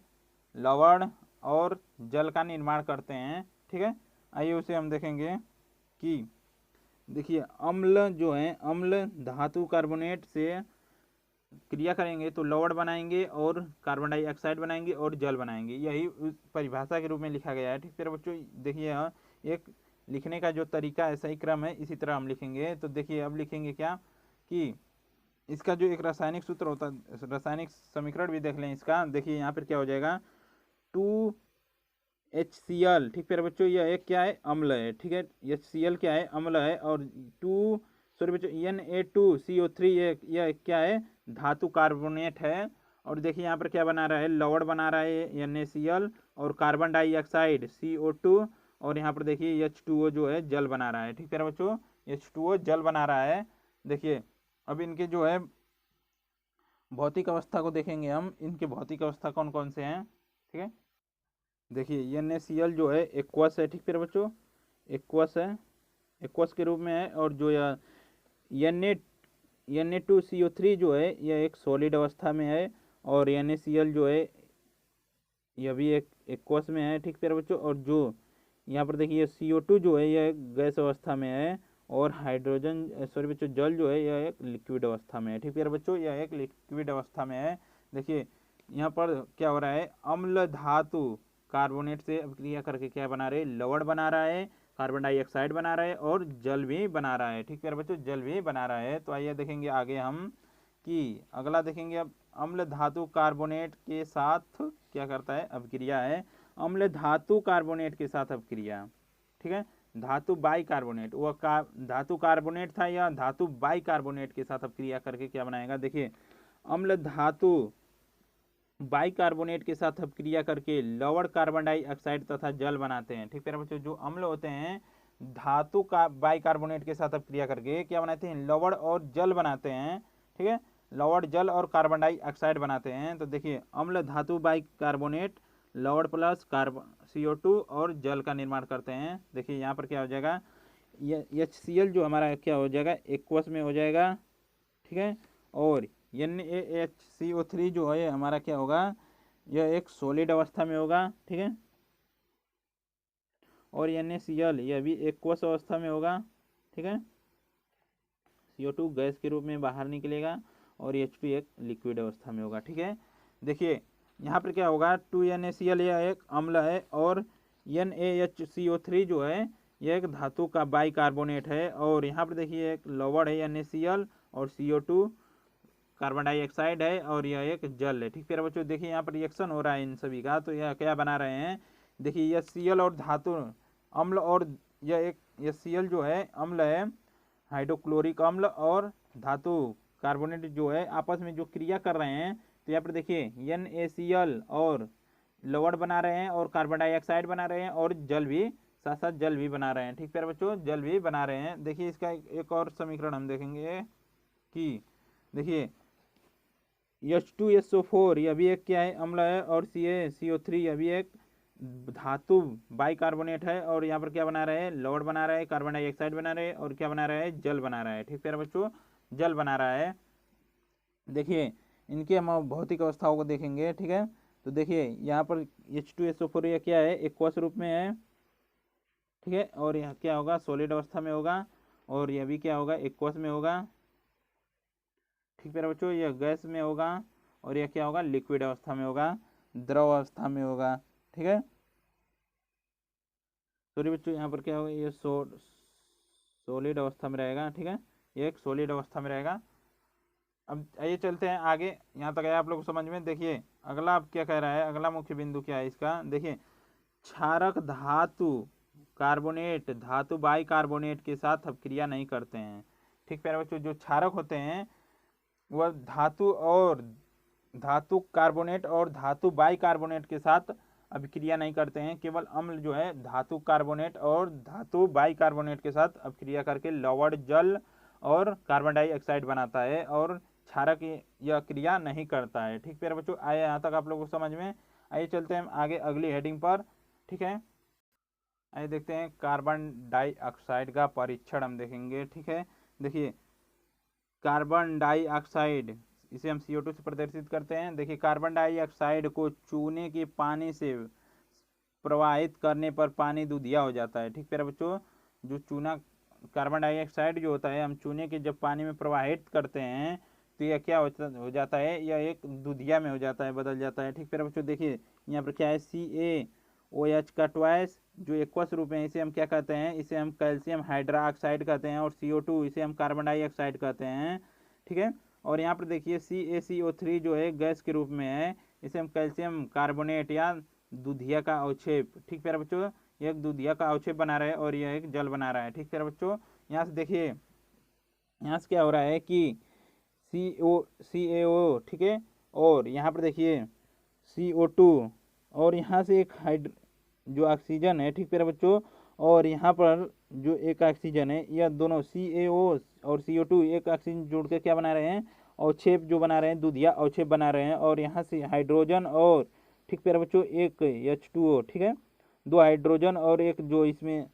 [SPEAKER 1] लवण और जल का निर्माण करते हैं, ठीक है। आइए उसे हम देखेंगे कि देखिए अम्ल जो है, अम्ल धातु कार्बोनेट से क्रिया करेंगे तो लवण बनाएंगे और कार्बन डाइऑक्साइड बनाएंगे और जल बनाएंगे, यही उस परिभाषा के रूप में लिखा गया है, ठीक है बच्चों। देखिए एक लिखने का जो तरीका है, सही क्रम है, इसी तरह हम लिखेंगे। तो देखिए अब लिखेंगे क्या कि इसका जो एक रासायनिक सूत्र होता है, रासायनिक समीकरण भी देख लें इसका। देखिए यहाँ पर क्या हो जाएगा, 2HCl, ठीक है बच्चों, यह एक क्या है, अम्ल है, ठीक है। HCl क्या है, अम्ल है। और बच्चों Na2CO3 यह क्या है, धातु कार्बोनेट है। और देखिए यहाँ पर क्या बना रहा है, लवण बना रहा है NaCl, और कार्बन डाइऑक्साइड CO2, और यहाँ पर देखिए H2O जो है जल बना रहा है, ठीक है बच्चों, H2O जल बना रहा है। देखिए अब इनके जो है भौतिक अवस्था को देखेंगे हम, इनके भौतिक अवस्था कौन कौन से हैं, ठीक है। देखिए NaCl जो है एक्वस है, ठीक है बच्चों, एक्वस है, एक्वस के रूप में है। और जो यह Na2CO3 जो है यह एक सॉलिड अवस्था में है, और NaCl जो है यह भी एक एक्वस में है, ठीक है बच्चों। और जो यहाँ पर देखिए CO2 जो है यह गैस अवस्था में है, और बच्चों जल जो है यह एक लिक्विड अवस्था में है, ठीक है बच्चों, यह एक लिक्विड अवस्था में है। देखिए यहाँ पर क्या हो रहा है, अम्ल धातु कार्बोनेट से अभिक्रिया करके क्या बना रहे, लवण बना रहा है, कार्बन डाइऑक्साइड बना रहा है, और जल भी बना रहा है, ठीक है बच्चों, जल भी बना रहा है। तो आइए देखेंगे आगे हम कि अगला देखेंगे अब अम्ल धातु कार्बोनेट के साथ क्या करता है, अभिक्रिया है, अम्ल धातु कार्बोनेट के साथ अभिक्रिया, ठीक है। धातु बाइकार्बोनेट, वह धातु कार्बोनेट था, या धातु बाइकार्बोनेट के साथ अभिक्रिया करके क्या बनाएगा, देखिए अम्ल धातु बाइकार्बोनेट के साथ अभिक्रिया करके लवण कार्बन डाइऑक्साइड तथा जल बनाते हैं, ठीक है बच्चों। जो अम्ल होते हैं धातु का बाइकार्बोनेट के साथ अभिक्रिया करके क्या बनाते हैं, लवण और जल बनाते हैं, ठीक है, लवण जल और कार्बन डाइऑक्साइड बनाते हैं। तो देखिए अम्ल धातु बाइकार्बोनेट लवण प्लस CO2 और जल का निर्माण करते हैं। देखिए यहाँ पर क्या हो जाएगा, HCl जो हमारा क्या हो जाएगा, एक्वस में हो जाएगा, ठीक है। और NaHCO3 जो है हमारा क्या होगा, यह एक सॉलिड अवस्था में होगा, ठीक है। और NaCl यह भी एक्वस अवस्था में होगा, ठीक है। CO2 गैस के रूप में बाहर निकलेगा, और H2 एक लिक्विड अवस्था में होगा, ठीक है। देखिए यहाँ पर क्या होगा, 2NaCl यह एक अम्ल है, और NaHCO3 जो है यह एक धातु का बाइकार्बोनेट है। और यहाँ पर देखिए एक लवण है NaCl, और CO2 कार्बन डाइऑक्साइड है, और यह एक जल है, ठीक है बच्चों। देखिए यहाँ पर रिएक्शन हो रहा है इन सभी का, तो यह क्या बना रहे हैं, देखिए यह Cl और धातु अम्ल, और यह Cl जो है अम्ल है, हाइड्रोक्लोरिक अम्ल, और धातु कार्बोनेट जो है आपस में जो क्रिया कर रहे हैं, तो यहाँ पर देखिए NaCl और लवण बना रहे हैं और कार्बन डाइऑक्साइड बना रहे हैं और जल भी, साथ साथ जल भी बना रहे हैं। ठीक प्यारे बच्चों, जल भी बना रहे हैं। देखिए इसका एक और समीकरण हम देखेंगे कि देखिए H2SO4 यह भी एक क्या है, अम्ल है, और CaCO3 यह भी एक धातु बाइकार्बोनेट है। और यहाँ पर क्या बना रहे हैं, लवण बना रहा है, कार्बन डाइऑक्साइड बना रहे हैं और क्या बना रहा है, जल बना रहा है। ठीक प्यारे बच्चों, जल बना रहा है। देखिए इनके हम भौतिक अवस्थाओं को देखेंगे। ठीक है, तो देखिए यहाँ पर H2SO4 यह क्या है, एक्वस रूप में है। ठीक है, और यह क्या होगा, सॉलिड अवस्था में होगा, और यह भी क्या होगा, एक्वस में होगा। ठीक प्यारे बच्चों, यह गैस में होगा और यह क्या होगा, लिक्विड अवस्था में होगा, द्रव अवस्था में होगा। ठीक है, सॉरी बच्चों, यहाँ पर क्या होगा, ये सॉलिड अवस्था में रहेगा। ठीक है, ये एक सॉलिड अवस्था में रहेगा। अब आइए चलते हैं आगे, यहाँ तक आया आप लोग को समझ में। देखिए अगला अब क्या कह रहा है, अगला मुख्य बिंदु क्या है इसका। देखिए क्षारक धातु कार्बोनेट धातु बाइकार्बोनेट के साथ अपक्रिया नहीं करते हैं। ठीक प्यारे बच्चों, जो क्षारक होते हैं वह धातु कार्बोनेट और धातु बाइकार्बोनेट के साथ अभिक्रिया नहीं करते हैं। केवल अम्ल जो है धातु कार्बोनेट और धातु बाइकार्बोनेट के साथ अभिक्रिया करके लवण, जल और कार्बन डाइऑक्साइड बनाता है, और क्षारक यह क्रिया नहीं करता है। ठीक प्यारे बच्चों, आए यहाँ तक आप लोगों को समझ में। आइए चलते हैं आगे अगली हेडिंग पर। ठीक है, आइए देखते हैं कार्बन डाइऑक्साइड का परीक्षण हम देखेंगे। ठीक है, देखिए कार्बन डाइऑक्साइड, इसे हम CO2 से प्रदर्शित करते हैं। देखिए कार्बन डाइऑक्साइड को चूने के पानी से प्रवाहित करने पर पानी दूधिया हो जाता है। ठीक प्यारे बच्चों, जो चूना कार्बन डाइऑक्साइड जो होता है, हम चूने के जब पानी में प्रवाहित करते हैं तो यह क्या हो जाता है, यह एक दूधिया में हो जाता है, बदल जाता है। ठीक प्यारे बच्चों, देखिए यहाँ पर क्या है, CaOH का ट्वाइस जो एक्वस रूप में, इसे हम क्या कहते हैं, इसे हम कैल्शियम हाइड्रोक्साइड कहते हैं, और CO2 इसे हम कार्बन डाइऑक्साइड कहते हैं। ठीक है, और यहाँ पर देखिए CaCO3 जो है गैस के रूप में है, इसे हम कैल्शियम कार्बोनेट या दूधिया का अवक्षेप, ठीक प्यारे बच्चों, यह एक दूधिया का अवक्षेप बना रहा है और यह एक जल बना रहा है। ठीक प्यारे बच्चों, यहाँ से देखिए, यहाँ से क्या हो रहा है कि CaO, ठीक है, और यहाँ पर देखिए CO2, और यहाँ से एक जो ऑक्सीजन है, ठीक प्यारे बच्चों, और यहाँ पर जो एक ऑक्सीजन है, यह दोनों CaO और CO2 एक ऑक्सीजन जोड़ के क्या बना रहे हैं, अवक्षेप जो बना रहे हैं, दूधिया अवक्षेप बना रहे हैं। और यहाँ से हाइड्रोजन और, ठीक प्यारे बच्चों, एक H2O, ठीक है, दो हाइड्रोजन और एक जो इसमें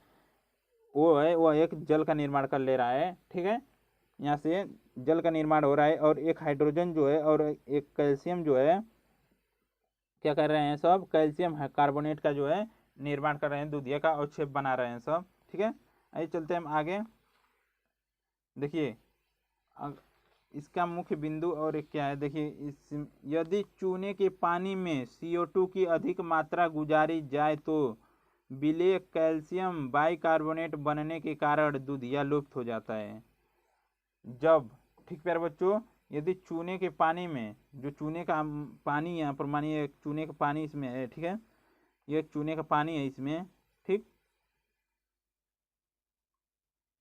[SPEAKER 1] वो है, वह एक जल का निर्माण कर ले रहा है। ठीक है, यहाँ से जल का निर्माण हो रहा है, और एक हाइड्रोजन जो है और एक कैल्शियम जो है क्या कर रहे हैं, सब कैल्शियम कार्बोनेट का जो है निर्माण कर रहे हैं, दूधिया का अवक्षेप बना रहे हैं सब। ठीक है, आइए चलते हैं हम आगे। देखिए इसका मुख्य बिंदु और एक क्या है, देखिए यदि चूने के पानी में CO2 की अधिक मात्रा गुजारी जाए तो विलेय कैल्शियम बाइकार्बोनेट बनने के कारण दूधिया लुप्त हो जाता है। जब, ठीक प्यारे बच्चों, यदि चूने के पानी में, जो चूने का पानी, यहाँ पर मानिए चूने का पानी इसमें है, ठीक है, ये चूने का पानी है इसमें, ठीक,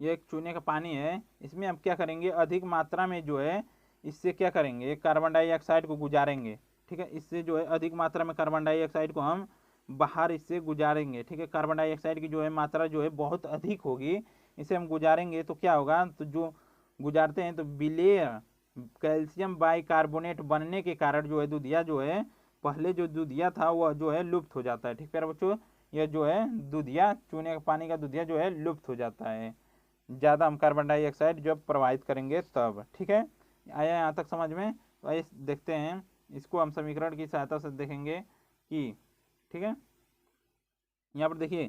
[SPEAKER 1] ये एक चूने का पानी है, इसमें हम क्या करेंगे, अधिक मात्रा में जो है इससे क्या करेंगे, कार्बन डाइऑक्साइड को गुजारेंगे। ठीक है, इससे जो है अधिक मात्रा में कार्बन डाइऑक्साइड को हम बाहर इससे गुजारेंगे। ठीक है, कार्बन डाइऑक्साइड की जो है मात्रा जो है बहुत अधिक होगी, इसे हम गुजारेंगे तो क्या होगा, तो जो गुजारते हैं तो विलेय कैल्शियम बाइकार्बोनेट बनने के कारण जो है दूधिया जो है, पहले जो दूधिया था वह जो है लुप्त हो जाता है। ठीक है बच्चों, यह जो है दूधिया, चूने का पानी का दूधिया जो है लुप्त हो जाता है, ज़्यादा हम कार्बन डाइऑक्साइड जब प्रवाहित करेंगे तब। ठीक है, आया यहाँ तक समझ में। तो आइए देखते हैं, इसको हम समीकरण की सहायता से देखेंगे कि, ठीक है, यहाँ पर देखिए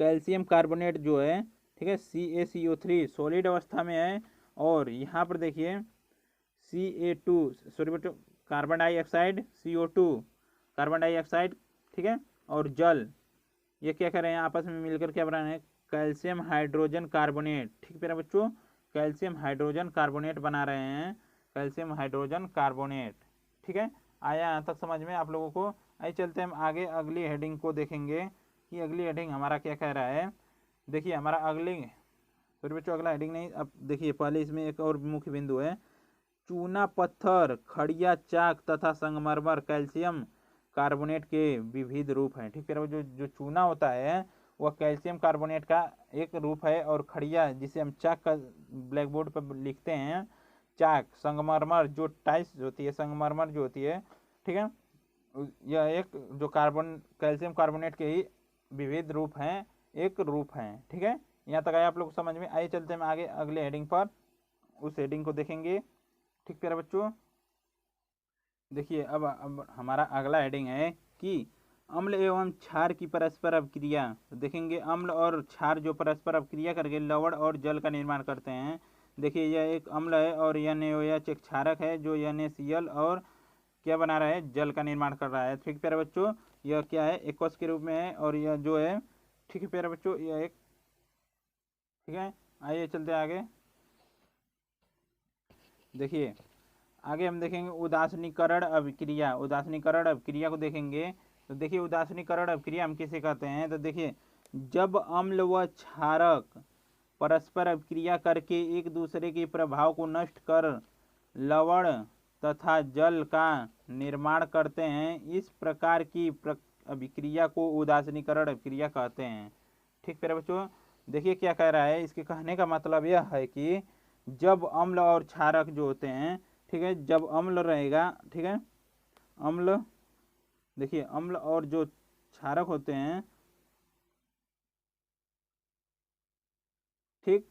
[SPEAKER 1] कैल्शियम कार्बोनेट जो है, ठीक है, CaCO3 सॉलिड अवस्था में है, और यहाँ पर देखिए Ca2, सॉरी बच्चों, carbon dioxide, CO2 carbon dioxide, ठीक है, और जल, ये क्या कर रहे हैं, आपस में मिलकर क्या बना रहे हैं, कैल्शियम हाइड्रोजन कार्बोनेट। ठीक है बच्चों, कैल्शियम हाइड्रोजन कार्बोनेट बना रहे हैं, कैल्शियम हाइड्रोजन कार्बोनेट। ठीक है, आया यहाँ तक समझ में आप लोगों को। आइए चलते हैं हम आगे अगली हेडिंग को देखेंगे कि अगली हेडिंग हमारा क्या कह रहा है। देखिए हमारा अगली, सॉरी बच्चों, अगला हेडिंग नहीं, अब देखिए पहले इसमें एक और मुख्य बिंदु है चूना पत्थर, खड़िया चाक तथा संगमरमर कैल्शियम कार्बोनेट के विविध रूप हैं। ठीक है, जो जो चूना होता है वह कैल्शियम कार्बोनेट का एक रूप है, और खड़िया जिसे हम चाक का ब्लैक बोर्ड पर लिखते हैं चाक, संगमरमर जो टाइल्स होती है, संगमरमर जो होती है, ठीक है, यह एक जो कैल्शियम कार्बोनेट के ही विविध रूप हैं, एक रूप हैं। ठीक है, यहाँ तक आया आप लोग को समझ में। आइए चलते हैं आगे अगले हेडिंग पर, उस हेडिंग को देखेंगे। ठीक प्यारे बच्चों, देखिए अब हमारा अगला हेडिंग है कि अम्ल एवं क्षार की परस्पर अभिक्रिया। तो देखेंगे अम्ल और क्षार जो परस्पर अभिक्रिया करके लवण और जल का निर्माण करते हैं। देखिए यह एक अम्ल है और NaOH एक क्षारक है जो NaCl और क्या बना रहा है, जल का निर्माण कर रहा है। ठीक प्यारे बच्चों, यह क्या है, एक्वस के रूप में है, और यह जो है, ठीक है प्यारे बच्चों, यह एक, ठीक है। आइए चलते आगे, देखिए आगे हम देखेंगे उदासीनीकरण अभिक्रिया। उदासीनीकरण अभिक्रिया को देखेंगे तो देखिए उदासीनीकरण अभिक्रिया हम किसे कहते हैं, तो देखिए जब अम्ल व क्षारक परस्पर अभिक्रिया करके एक दूसरे के प्रभाव को नष्ट कर लवण तथा जल का निर्माण करते हैं, इस प्रकार की अभिक्रिया को उदासीनीकरण अभिक्रिया कहते हैं। ठीक प्यारे बच्चों, देखिए क्या कह रहा है, इसके कहने का मतलब यह है कि जब अम्ल और क्षारक जो होते हैं, ठीक है, जब अम्ल रहेगा, ठीक है, अम्ल, देखिए अम्ल और जो क्षारक होते हैं, ठीक,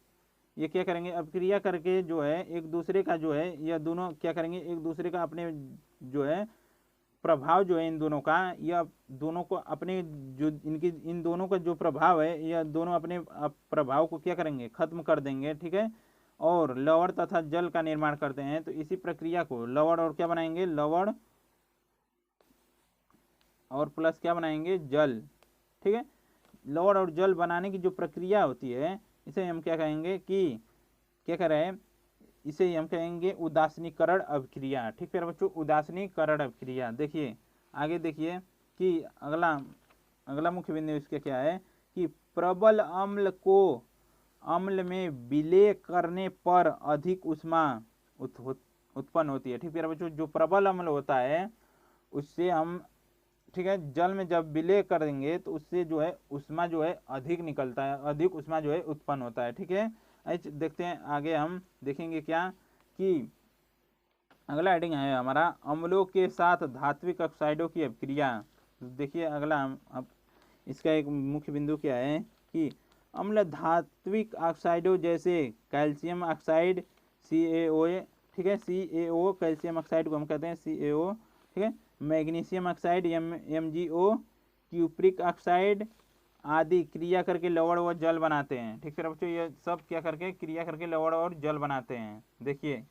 [SPEAKER 1] ये क्या करेंगे, अभिक्रिया करके जो है एक दूसरे का जो है, यह दोनों क्या करेंगे, एक दूसरे का अपने जो है प्रभाव जो है इन दोनों का, या दोनों को अपने जो इनकी इन दोनों का जो प्रभाव है, या दोनों अपने प्रभाव को क्या करेंगे, खत्म कर देंगे। ठीक है, और लवण तथा जल का निर्माण करते हैं। तो इसी प्रक्रिया को लवण और क्या बनाएंगे, लवण और प्लस क्या बनाएंगे, जल। ठीक है, लवण और जल बनाने की जो प्रक्रिया होती है, इसे हम क्या कहेंगे कि क्या कह रहे हैं, इसे हम कहेंगे उदासीनीकरण अभिक्रिया। ठीक है बच्चों, उदासीनीकरण अभिक्रिया। देखिए आगे देखिए कि अगला मुख्य बिंदु इसके क्या है कि प्रबल अम्ल को अम्ल में विलय करने पर अधिक ऊष्मा उत्पन्न होती है। ठीक है बच्चों, जो प्रबल अम्ल होता है उससे हम, ठीक है, जल में जब विलय करेंगे तो उससे जो है ऊष्मा जो है अधिक निकलता है, अधिक ऊष्मा जो है उत्पन्न होता है। ठीक है, देखते हैं आगे हम देखेंगे क्या कि अगला हेडिंग है हमारा अम्लों के साथ धात्विक ऑक्साइडों की अभिक्रिया। देखिए अगला अब इसका एक मुख्य बिंदु क्या है कि अम्ल धात्विक ऑक्साइडों जैसे कैल्शियम ऑक्साइड CaO, ठीक है, CaO कैल्शियम ऑक्साइड को हम कहते हैं CaO, ठीक है, magnesium oxide MgO, cupric oxide आदि क्रिया करके लवण व जल बनाते हैं। ठीक है बच्चों, ये सब क्या करके क्रिया करके लवण और जल बनाते हैं। देखिए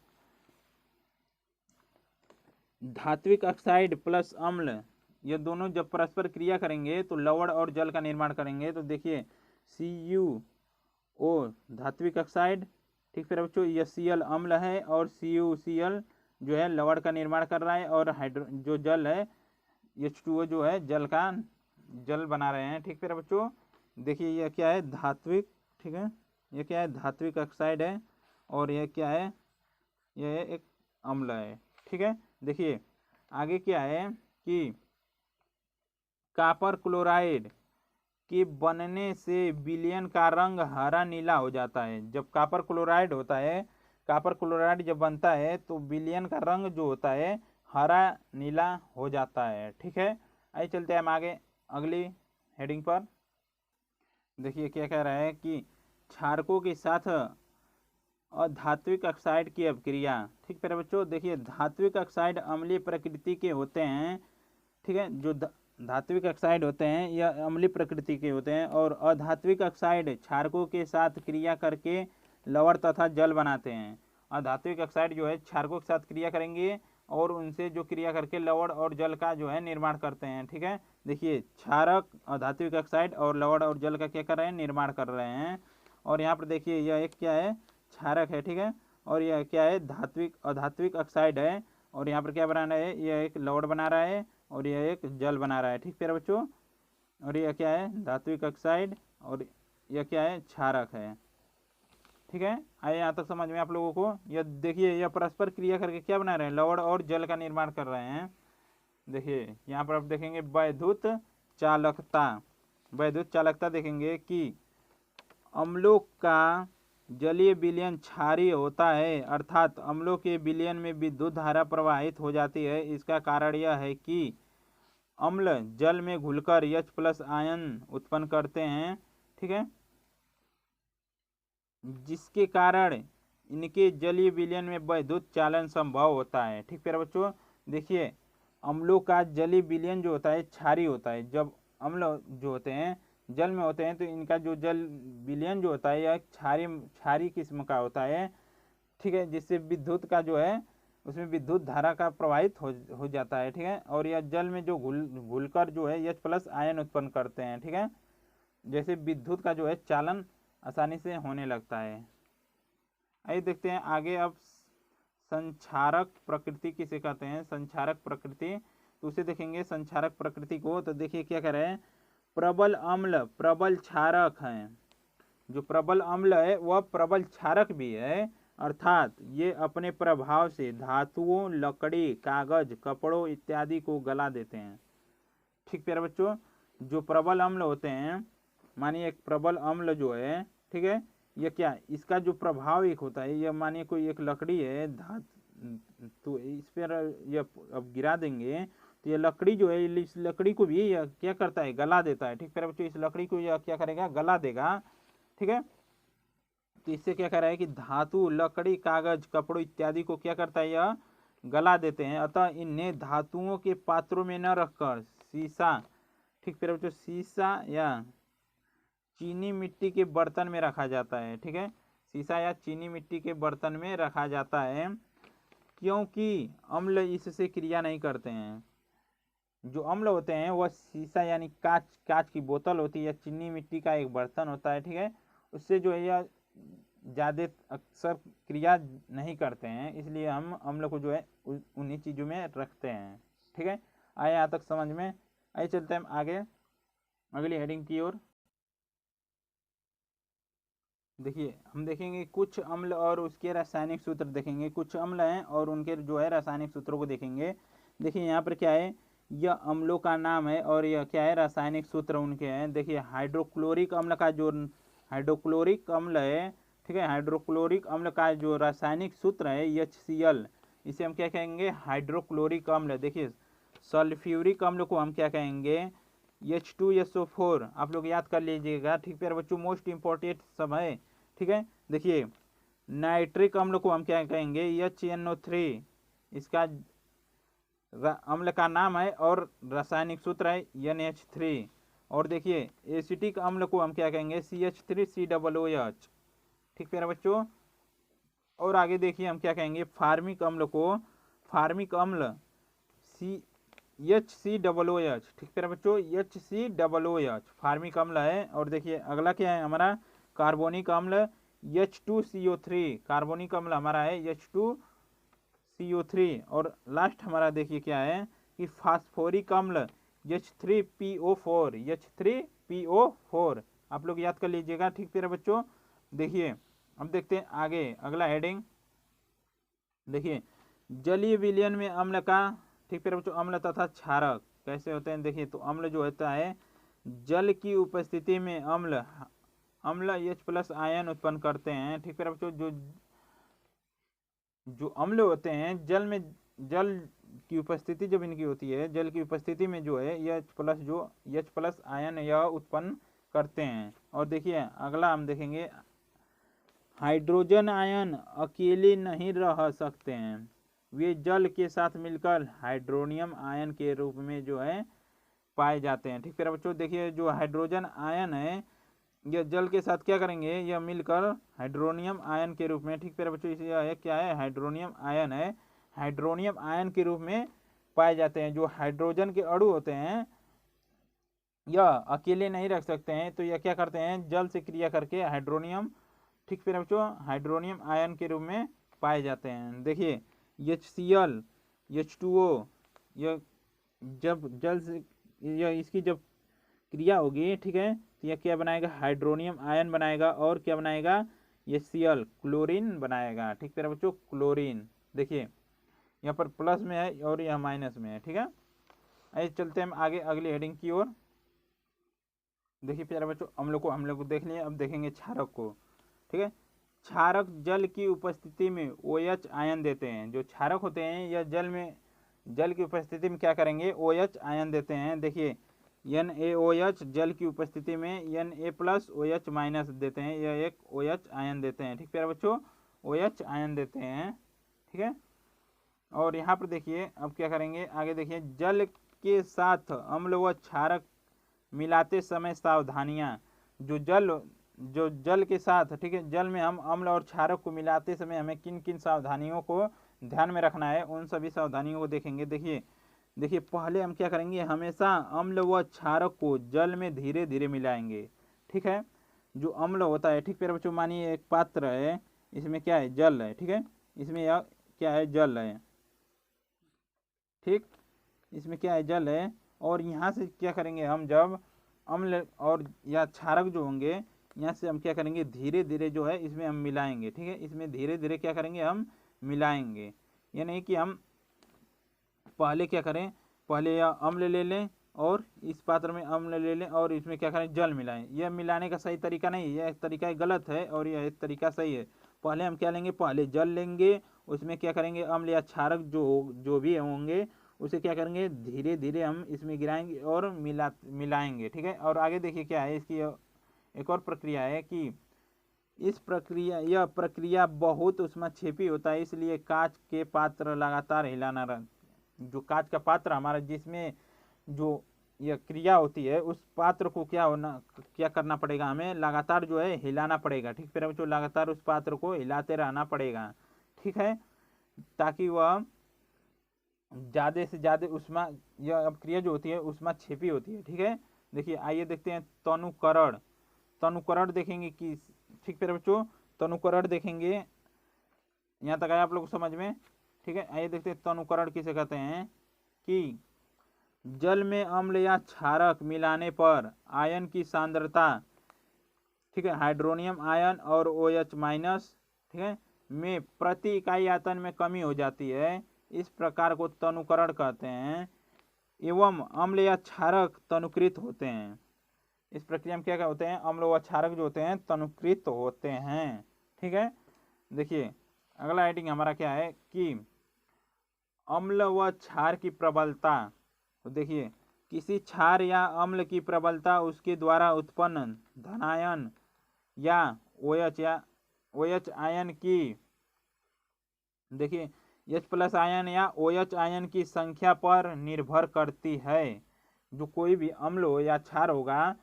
[SPEAKER 1] धात्विक ऑक्साइड प्लस अम्ल, ये दोनों जब परस्पर क्रिया करेंगे तो लवण और जल का निर्माण करेंगे। तो देखिए CuO धात्विक ऑक्साइड, ठीक है बच्चों, यह Cl अम्ल है और CuCl जो है लवण का निर्माण कर रहा है, और जो जल है H2O जो है जल बना रहे हैं। ठीक है बच्चों, देखिए यह क्या है, धात्विक, ठीक है, यह क्या है, धात्विक ऑक्साइड है, और यह क्या है, यह एक अम्ल है। ठीक है, देखिए आगे क्या है कि कॉपर क्लोराइड के बनने से विलयन का रंग हरा नीला हो जाता है। जब कॉपर क्लोराइड होता है, कॉपर क्लोराइड जब बनता है तो विलयन का रंग जो होता है हरा नीला हो जाता है। ठीक है, आइए चलते हैं हम आगे अगली हेडिंग पर। देखिए क्या कह रहा है कि क्षारकों के साथ अधात्विक ऑक्साइड की अभिक्रिया। ठीक है बच्चों, देखिए धात्विक ऑक्साइड अम्लीय प्रकृति के होते हैं। ठीक है, जो धात्विक ऑक्साइड होते हैं यह अम्लीय प्रकृति के होते हैं, और अधात्विक ऑक्साइड क्षारकों के साथ क्रिया करके लवण तथा जल बनाते हैं। अधात्विक ऑक्साइड जो है क्षारकों के साथ क्रिया करेंगे और उनसे जो क्रिया करके लवण और जल का जो है निर्माण करते हैं। ठीक है, देखिए क्षारक अधात्विक ऑक्साइड और लवण और जल का क्या कर रहे हैं, निर्माण कर रहे हैं। और यहाँ पर देखिए यह एक क्या है, क्षारक है। ठीक है, और यह क्या है, अधात्विक ऑक्साइड है, और यहाँ पर क्या बना रहा है, यह एक लवण बना रहा है और यह एक जल बना रहा है। ठीक है बच्चों, और यह क्या है, धात्विक ऑक्साइड, और यह क्या है, क्षारक है। ठीक है, आइए यहाँ तक समझ में आप लोगों को। यह देखिए, यह परस्पर क्रिया करके क्या बना रहे हैं, लवण और जल का निर्माण कर रहे हैं। देखिए यहाँ पर आप देखेंगे वैद्युत चालकता, वैद्युत चालकता देखेंगे कि अम्लों का जलीय विलयन क्षारीय होता है, अर्थात अम्लों के विलयन में विद्युत धारा प्रवाहित हो जाती है। इसका कारण यह है कि अम्ल जल में घुलकर H+ आयन उत्पन्न करते हैं, ठीक है, जिसके कारण इनके जलीय विलयन में वैद्युत चालन संभव होता है। ठीक प्यारे बच्चों, देखिए अम्लों का जलीय विलयन जो होता है क्षारीय होता है। जब अम्ल जो होते हैं जल में होते हैं तो इनका जो जल विलयन जो होता है यह क्षारीय किस्म का होता है, ठीक है, जिससे विद्युत का जो है उसमें विद्युत धारा का प्रवाहित हो जाता है, ठीक है, और यह जल में जो घुलकर जो है H+ आयन उत्पन्न करते हैं, ठीक है, जैसे विद्युत का जो है चालन आसानी से होने लगता है। आइए देखते हैं आगे। अब संक्षारक प्रकृति किसे कहते हैं, संक्षारक प्रकृति, तो उसे देखेंगे संक्षारक प्रकृति को। तो देखिए क्या कह रहे हैं, प्रबल अम्ल प्रबल क्षारक हैं। जो प्रबल अम्ल है वह प्रबल क्षारक भी है, अर्थात ये अपने प्रभाव से धातुओं, लकड़ी, कागज, कपड़ों इत्यादि को गला देते हैं। ठीक प्यारे बच्चों, जो प्रबल अम्ल होते हैं, मानिए एक प्रबल अम्ल जो है, ठीक है, यह क्या, इसका जो प्रभाव एक होता है, यह मानिए कोई एक लकड़ी है तो इस पर यह अब गिरा देंगे तो यह लकड़ी जो है, इस लकड़ी को भी यह क्या करता है, गला देता है। ठीक प्यारे बच्चों, इस लकड़ी को यह क्या करेगा, गला देगा, ठीक है। तो इससे क्या कह रहा है कि धातु, लकड़ी, कागज, कपड़ों इत्यादि को क्या करता है, यह गला देते हैं। अतः इन्हें धातुओं के पात्रों में न रखकर शीशा, ठीक प्यारे बच्चों, शीशा या चीनी मिट्टी के बर्तन में रखा जाता है, ठीक है, शीशा या चीनी मिट्टी के बर्तन में रखा जाता है, क्योंकि अम्ल इससे क्रिया नहीं करते हैं। जो अम्ल होते हैं वह शीशा यानी कांच की बोतल होती है या चीनी मिट्टी का एक बर्तन होता है, ठीक है, उससे जो है यह ज़्यादा अक्सर क्रिया नहीं करते हैं, इसलिए हम अम्ल को जो है उन्हीं चीज़ों में रखते हैं। ठीक है, आए यहाँ तक समझ में। आइए चलते हैं आगे अगली हेडिंग की ओर। देखिए हम देखेंगे कुछ अम्ल और उसके रासायनिक सूत्र देखेंगे। कुछ अम्ल हैं और उनके जो है रासायनिक सूत्रों को देखेंगे। देखिए यहाँ पर क्या है, यह अम्लों का नाम है और यह क्या है, रासायनिक सूत्र उनके हैं। देखिए हाइड्रोक्लोरिक अम्ल का जो हाइड्रोक्लोरिक अम्ल है, ठीक है, हाइड्रोक्लोरिक अम्ल का जो रासायनिक सूत्र है HCl, इसे हम क्या कहेंगे, हाइड्रोक्लोरिक अम्ल। देखिए सल्फ्यूरिक अम्ल को हम क्या कहेंगे, H2SO4, आप लोग याद कर लीजिएगा। ठीक प्यारे बच्चों, मोस्ट इंपॉर्टेंट सब है, ठीक है। देखिए नाइट्रिक अम्ल को हम क्या कहेंगे, HNO3, इसका अम्ल का नाम है और रासायनिक सूत्र है NH3। और देखिए एसिटिक अम्ल को हम क्या कहेंगे, CH3COOH। ठीक प्यारे बच्चों, और आगे देखिए हम क्या कहेंगे, फार्मिक अम्ल को, फार्मिक अम्ल HCOOH। ठीक प्यारे बच्चों, HCOOH फार्मिक अम्ल है। और देखिए अगला क्या है हमारा, कार्बोनिक अम्ल H2CO3, कार्बोनिक अम्ल हमारा है H2CO3। और लास्ट हमारा देखिए क्या है कि फास्फोरिक अम्ल H3PO4, H3PO4, आप लोग याद कर लीजिएगा। ठीक प्यारे बच्चों, देखिए हम देखते हैं आगे अगला हेडिंग। देखिए जलीय विलयन में अम्ल का, ठीक प्यारे बच्चों, अम्ल तथा क्षारक कैसे होते हैं। देखिए तो अम्ल जो होता है जल की उपस्थिति में अम्ल H+ आयन उत्पन्न करते हैं। ठीक प्यारे बच्चों, जो अम्ल होते हैं जल की उपस्थिति जब इनकी होती है, जल की उपस्थिति में जो है H+ आयन यह उत्पन्न करते हैं। और देखिए अगला हम देखेंगे, हाइड्रोजन आयन अकेले नहीं रह सकते हैं, वे जल के साथ मिलकर हाइड्रोनियम आयन के रूप में जो है पाए जाते हैं। ठीक प्यारे बच्चों, देखिए जो हाइड्रोजन आयन है यह जल के साथ क्या करेंगे, यह मिलकर हाइड्रोनियम आयन के रूप में, ठीक प्यारे बच्चों, यह क्या है, हाइड्रोनियम आयन है, हाइड्रोनियम आयन के रूप में पाए जाते हैं। जो हाइड्रोजन के अणु होते हैं यह अकेले नहीं रख सकते हैं, तो यह क्या करते हैं, जल से क्रिया करके हाइड्रोनियम, ठीक प्यारे बच्चों, हाइड्रोनियम आयन के रूप में पाए जाते हैं। देखिए HCl, H2O, यह जब जल से यह इसकी जब क्रिया होगी, ठीक है, तो यह क्या बनाएगा, हाइड्रोनियम आयन बनाएगा और क्या बनाएगा, ये Cl क्लोरीन बनाएगा। ठीक प्यारे बच्चों, क्लोरीन। देखिए यहाँ पर प्लस में है और यह माइनस में है। ठीक है, आइए चलते हैं हम आगे अगली हेडिंग की ओर। देखिए प्यारे बच्चों, हम लोग को देख लिए, अब देखेंगे क्षारक को। ठीक है, क्षारक जल की उपस्थिति में OH आयन देते हैं। जो क्षारक होते हैं यह जल की उपस्थिति में क्या करेंगे, OH आयन देते हैं। देखिए NaOH जल की उपस्थिति में Na+OH- देते हैं, यह एक OH आयन देते हैं। ठीक प्यारे बच्चों, OH आयन देते हैं। ठीक है, और यहाँ पर देखिए अब क्या करेंगे आगे, देखिए जल के साथ अम्ल व क्षारक मिलाते समय सावधानियां। जो जल के साथ, ठीक है, जल में हम अम्ल और क्षारक को मिलाते समय हमें किन किन सावधानियों को ध्यान में रखना है, उन सभी सावधानियों को देखेंगे। देखिए पहले हम क्या करेंगे, हमेशा अम्ल व क्षारक को जल में धीरे धीरे मिलाएंगे। ठीक है, जो अम्ल होता है, ठीक प्यारे बच्चों, मानिए एक पात्र है, इसमें क्या है, जल है। ठीक है, इसमें यह क्या है, जल है। ठीक, इसमें क्या है, जल है। और यहाँ से क्या करेंगे हम, जब अम्ल और या क्षारक जो होंगे, यहाँ से हम क्या करेंगे, धीरे धीरे जो है इसमें हम मिलाएंगे। ठीक है, इसमें धीरे धीरे क्या करेंगे, हम मिलाएंगे। ये नहीं कि हम पहले क्या करें, पहले यह अम्ल ले लें और इस पात्र में अम्ल ले लें और इसमें क्या करें, जल मिलाएं। यह मिलाने का सही तरीका नहीं है, यह तरीका गलत है और यह तरीका सही है। पहले हम क्या लेंगे, पहले जल लेंगे, उसमें क्या करेंगे, अम्ल या क्षारक जो भी होंगे उसे क्या करेंगे, धीरे धीरे हम इसमें गिराएंगे और मिलाएंगे। ठीक है, और आगे देखिए क्या है, इसकी एक और प्रक्रिया है कि यह प्रक्रिया बहुत उष्माक्षेपी होता है, इसलिए कांच के पात्र लगातार हिलाना जो कांच का पात्र हमारा, जिसमें जो यह क्रिया होती है, उस पात्र को क्या करना पड़ेगा, हमें लगातार जो है हिलाना पड़ेगा। ठीक है बच्चों, लगातार उस पात्र को हिलाते रहना पड़ेगा। ठीक है, ताकि वह ज़्यादा से ज़्यादा उष्मा, यह अब क्रिया जो होती है उष्माक्षेपी होती है। ठीक है, देखिए आइए देखते हैं तनुकरण। तनुकरण देखेंगे कि, ठीक है बच्चों, तनुकरण देखेंगे। यहाँ तक आया आप लोग समझ में। ठीक है, आइए देखते हैं तनुकरण किसे कहते हैं। कि जल में अम्ल या क्षारक मिलाने पर आयन की सांद्रता, ठीक है, हाइड्रोनियम आयन और OH-, ठीक है, में प्रति इकाई आयतन में कमी हो जाती है। इस प्रकार को तनुकरण कहते हैं। एवं अम्ल या क्षारक तनुकृत होते हैं। इस प्रक्रिया में क्या होते हैं, अम्ल व क्षारक जो होते हैं तनुकृत होते हैं। ठीक है, देखिए अगला हेडिंग हमारा क्या है कि अम्ल व क्षार की प्रबलता। तो देखिए किसी क्षार या अम्ल की प्रबलता उसके द्वारा उत्पन्न धनायन या OH आयन की, देखिए H+ आयन या OH आयन की संख्या पर निर्भर करती है। जो कोई भी अम्ल हो या क्षार होगा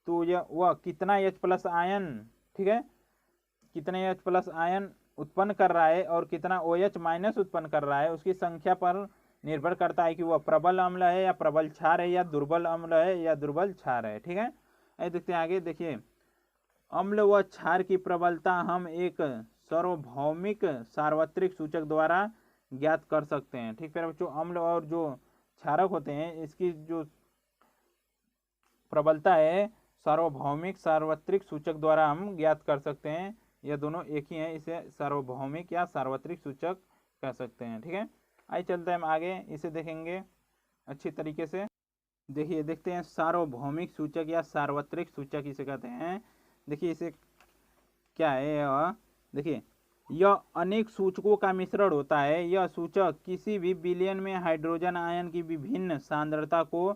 [SPEAKER 1] तो वह कितना H+ आयन, ठीक है, कितने H+ आयन उत्पन्न कर रहा है और कितना OH- उत्पन्न कर रहा है, उसकी संख्या पर निर्भर करता है कि वह प्रबल अम्ल है या प्रबल क्षार है, या दुर्बल अम्ल है या दुर्बल क्षार है। ठीक है, आइए देखते हैं आगे। देखिए अम्ल व क्षार की प्रबलता हम एक सार्वभौमिक सार्वत्रिक सूचक द्वारा ज्ञात कर सकते हैं। ठीक है बच्चों, अम्ल और जो क्षारक होते हैं इसकी जो प्रबलता है सार्वभौमिक सार्वत्रिक सूचक द्वारा हम ज्ञात कर सकते हैं। यह दोनों एक ही हैं, इसे सार्वभौमिक या सार्वत्रिक सूचक कह सकते हैं। ठीक है, आइए चलते हैं हम आगे, इसे देखेंगे अच्छी तरीके से। देखिए देखते हैं सार्वभौमिक सूचक या सार्वत्रिक सूचक इसे कहते हैं। देखिए इसे क्या है, देखिए यह अनेक सूचकों का मिश्रण होता है। यह सूचक किसी भी विलयन में हाइड्रोजन आयन की विभिन्न सांद्रता को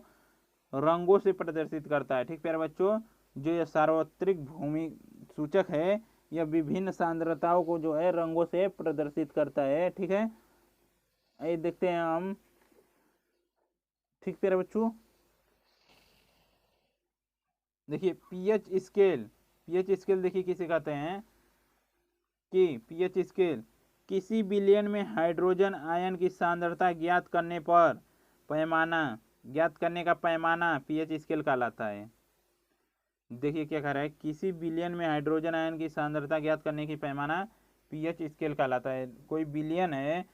[SPEAKER 1] रंगों से प्रदर्शित करता है। ठीक प्यारे बच्चों, जो यह सार्वत्रिक भूमि सूचक है यह विभिन्न सांद्रताओं को जो है रंगों से प्रदर्शित करता है। ठीक है, ये देखते हैं हम। ठीक प्यारे बच्चों, देखिए पीएच स्केल देखिए किसे कहते हैं कि पीएच स्केल किसी विलयन में हाइड्रोजन आयन की सांद्रता ज्ञात करने का पैमाना पीएच स्केल कहलाता है। देखिए क्या कह रहा है, किसी विलयन में हाइड्रोजन आयन की सांद्रता ज्ञात करने की पैमाना पीएच स्केल कहलाता है। कोई विलयन है,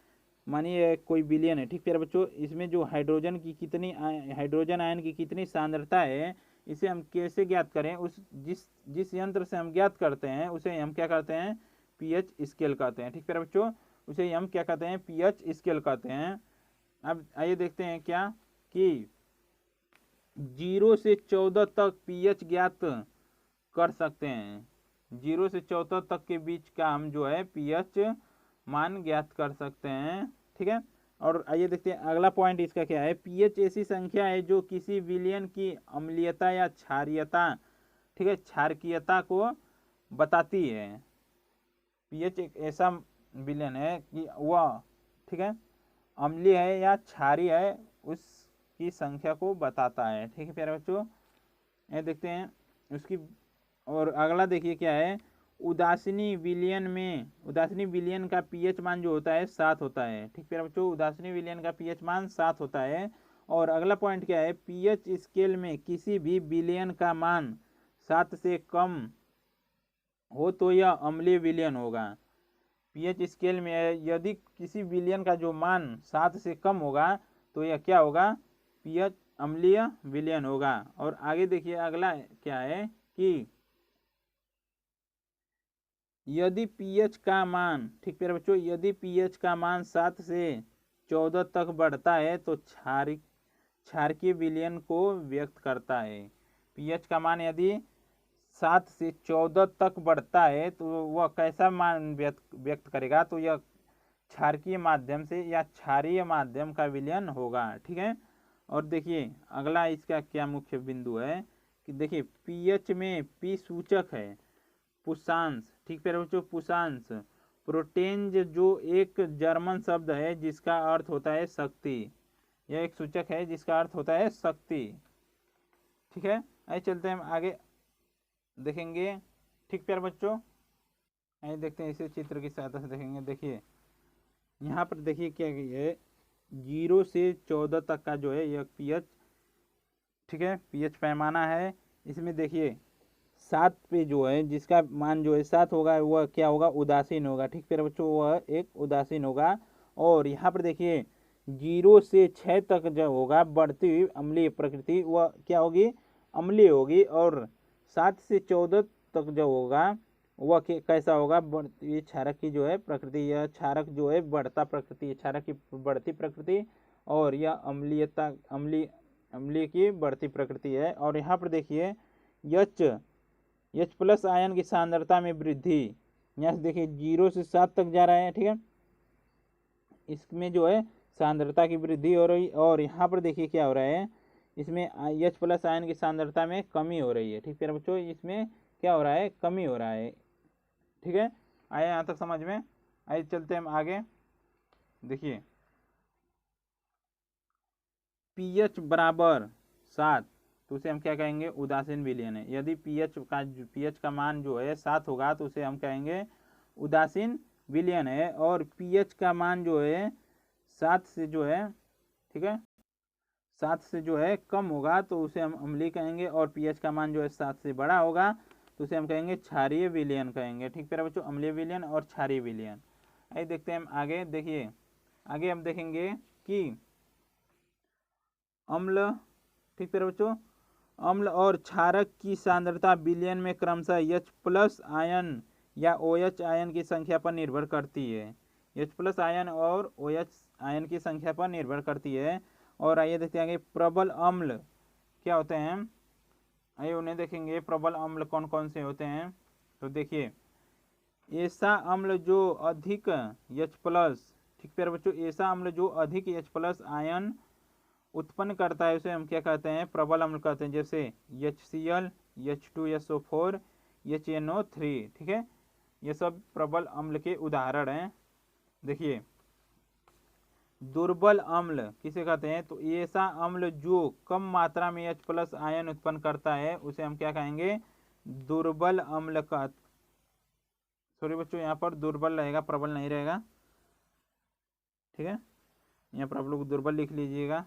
[SPEAKER 1] मानिए कोई विलयन है, ठीक है बच्चों, इसमें जो हाइड्रोजन आयन की कितनी सांद्रता है इसे हम कैसे ज्ञात करें, उस जिस जिस यंत्र से हम ज्ञात करते हैं उसे हम क्या कहते हैं, पीएच स्केल कहते हैं। ठीक है बच्चों, उसे हम क्या कहते हैं, पीएच स्केल कहते हैं। अब आइए देखते हैं क्या कि 0 से 14 तक पीएच ज्ञात कर सकते हैं। 0 से 14 तक के बीच का हम जो है पीएच मान ज्ञात कर सकते हैं। ठीक है, और आइए देखते हैं अगला पॉइंट इसका क्या है। पीएच ऐसी संख्या है जो किसी विलयन की अम्लीयता या क्षारीयता, ठीक है, क्षारकीयता को बताती है। पीएच एक ऐसा विलयन है कि वह, ठीक है, अम्लीय है या क्षारीय है, उसकी संख्या को बताता है। ठीक है प्यारे बच्चों, ये देखते हैं उसकी। और अगला देखिए क्या है, उदासीनी विलयन में, उदासीनी विलयन का पीएच मान जो होता है 7 होता है। ठीक प्यारे बच्चों, उदासीनी विलयन का पीएच मान 7 होता है। और अगला पॉइंट क्या है, पीएच स्केल में किसी भी विलयन का मान 7 से कम हो तो यह अम्लीय विलयन होगा। पीएच स्केल में यदि किसी विलयन का जो मान 7 से कम होगा तो यह क्या होगा, पीएच अम्लीय विलयन होगा। और आगे देखिए अगला क्या है कि यदि पीएच का मान, ठीक प्यारे बच्चों, यदि पीएच का मान 7 से 14 तक बढ़ता है तो क्षारकीय विलयन को व्यक्त करता है। पीएच का मान यदि 7 से 14 तक बढ़ता है तो वह कैसा मान व्यक्त करेगा, तो यह क्षारकीय माध्यम से या क्षारीय माध्यम का विलयन होगा। ठीक है, और देखिए अगला इसका क्या मुख्य बिंदु है कि देखिए पीएच में पी सूचक है पुषांश। ठीक प्यारे बच्चों, पुषांश प्रोटेंज जो एक जर्मन शब्द है जिसका अर्थ होता है शक्ति। यह एक सूचक है जिसका अर्थ होता है शक्ति। ठीक है, आइए चलते हैं हम आगे देखेंगे। ठीक प्यारे बच्चों, आइए देखते हैं इसे चित्र की सहायता से देखेंगे। देखिए यहाँ पर देखिए क्या है, 0 से 14 तक का जो है यह पीएच, ठीक है, पीएच पैमाना है। इसमें देखिए 7 पे जो है जिसका मान जो है 7 होगा वह क्या होगा, उदासीन होगा। ठीक प्यारे बच्चों, वह एक उदासीन होगा। और यहाँ पर देखिए 0 से 6 तक जो होगा बढ़ती हुई अम्लीय प्रकृति वह क्या होगी, अम्लीय होगी। और 7 से 14 तक जो होगा वह कैसा होगा, ये क्षारक की जो है प्रकृति, यह क्षारक जो है बढ़ता प्रकृति, क्षारक की बढ़ती प्रकृति, और यह अम्लीयता अम्लीय की बढ़ती प्रकृति है। और यहाँ पर देखिए H+ आयन की सांद्रता में वृद्धि, यहाँ से देखिए 0 से 7 तक जा रहा है। ठीक है, इसमें जो है सांद्रता की वृद्धि हो रही, और यहाँ पर देखिए क्या हो रहा है, इसमें H+ आयन की सांद्रता में कमी हो रही है। ठीक है बच्चों, इसमें क्या हो रहा है, कमी हो रहा है। ठीक है, आया यहाँ तक समझ में। आइए चलते हैं हम आगे। देखिए पीएच बराबर 7 तो उसे हम क्या कहेंगे, उदासीन विलयन है। यदि पीएच का मान जो है 7 होगा तो उसे हम कहेंगे उदासीन विलयन है। और पीएच का मान जो है 7 से जो है, ठीक है, 7 से जो है कम होगा तो उसे हम अम्लीय कहेंगे। और पीएच का मान जो है 7 से बड़ा होगा तो उसे हम कहेंगे क्षारीय विलयन कहेंगे। ठीक प्यारे बच्चों, अम्लीय विलयन और क्षारीय विलयन। आइए देखते हैं हम आगे। देखिए आगे हम देखेंगे कि अम्ल, ठीक प्यारे बच्चों, अम्ल और क्षारक की सांद्रता विलयन में क्रमशः H+ आयन या OH आयन की संख्या पर निर्भर करती है। H+ आयन और OH आयन की संख्या पर निर्भर करती है। और आइए देखते हैं आगे प्रबल अम्ल क्या होते हैं, आइए उन्हें देखेंगे। प्रबल अम्ल कौन कौन से होते हैं, तो देखिए ऐसा अम्ल जो अधिक H+, ठीक प्यारे बच्चों, ऐसा अम्ल जो अधिक H+ आयन उत्पन्न करता है उसे हम क्या कहते हैं, प्रबल अम्ल कहते हैं। जैसे HCl, H2SO4, HNO3। ठीक है, ये सब प्रबल अम्ल के उदाहरण हैं। देखिए दुर्बल अम्ल किसे कहते हैं, तो ऐसा अम्ल जो कम मात्रा में H+ आयन उत्पन्न करता है उसे हम क्या कहेंगे, दुर्बल अम्ल का, सॉरी बच्चों यहाँ पर दुर्बल रहेगा, प्रबल नहीं रहेगा। ठीक है, यहाँ पर आप लोग दुर्बल लिख लीजिएगा।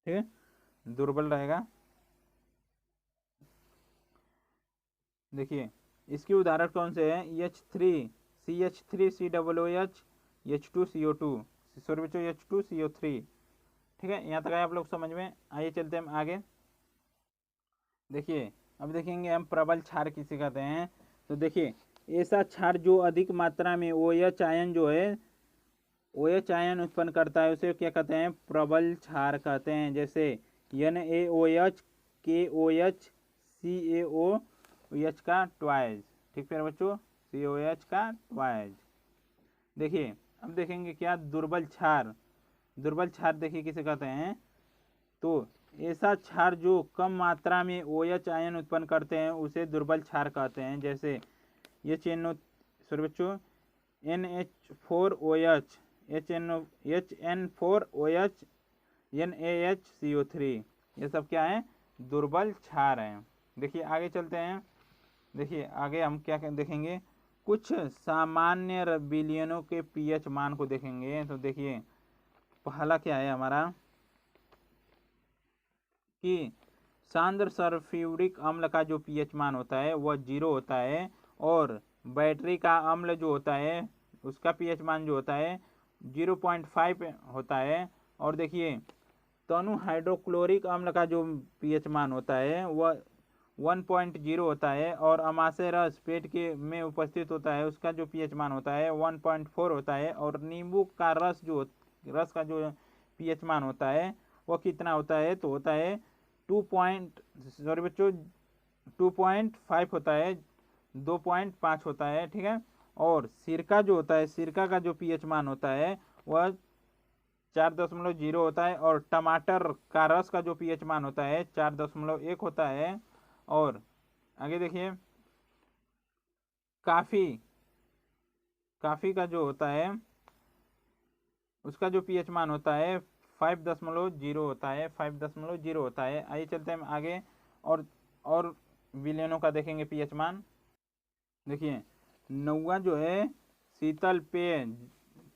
[SPEAKER 1] ठीक है, दुर्बल रहेगा। देखिए इसके उदाहरण कौन से हैं, CH3COOH, H2CO2, सॉरी बच्चों H2CO3। ठीक है, यहाँ तक आए आप लोग समझ में। आइए चलते हैं आगे। देखिए अब देखेंगे हम प्रबल क्षार किसे कहते हैं। तो देखिए ऐसा क्षार जो अधिक मात्रा में OH आयन जो है OH आयन उत्पन्न करता है उसे क्या कहते हैं, प्रबल क्षार कहते हैं। जैसे NaOH, KOH, CaOH का ट्वाइस। ठीक है बच्चों, COH का ट्वाइस। देखिए अब देखेंगे क्या दुर्बल क्षार। दुर्बल क्षार देखिए किसे कहते हैं। तो ऐसा क्षार जो कम मात्रा में OH आयन उत्पन्न करते हैं उसे दुर्बल क्षार कहते हैं। जैसे सॉरी बच्चों NH4OH, HN4OH, NaHCO3, ये सब क्या है, दुर्बल क्षार हैं। देखिए आगे चलते हैं। देखिए आगे हम क्या देखेंगे, कुछ सामान्य विलयनों के pH मान को देखेंगे। तो देखिए पहला क्या है हमारा कि सांद्र सल्फ्यूरिक अम्ल का जो pH मान होता है वह 0 होता है, और बैटरी का अम्ल जो होता है उसका pH मान जो होता है 0.5 होता है। और देखिए तनु हाइड्रोक्लोरिक अम्ल का जो pH मान होता है वह 1.0 होता है, और अमाशय रस पेट के में उपस्थित होता है उसका जो pH मान होता है 1.4 होता है। और नींबू का रस का जो pH मान होता है वह कितना होता है, तो होता है 2.5 होता है, 2.5 होता है। ठीक है, और सिरका जो होता है, सिरका का जो pH मान होता है वह 4.0 होता है, और टमाटर का रस का जो pH मान होता है 4.1 होता है। और आगे देखिए काफ़ी का जो होता है उसका जो pH मान होता है 5.0 होता है, 5.0 होता है। आइए चलते हैं आगे और विलेनों का देखेंगे pH मान। देखिए नौवा जो है शीतल पेय,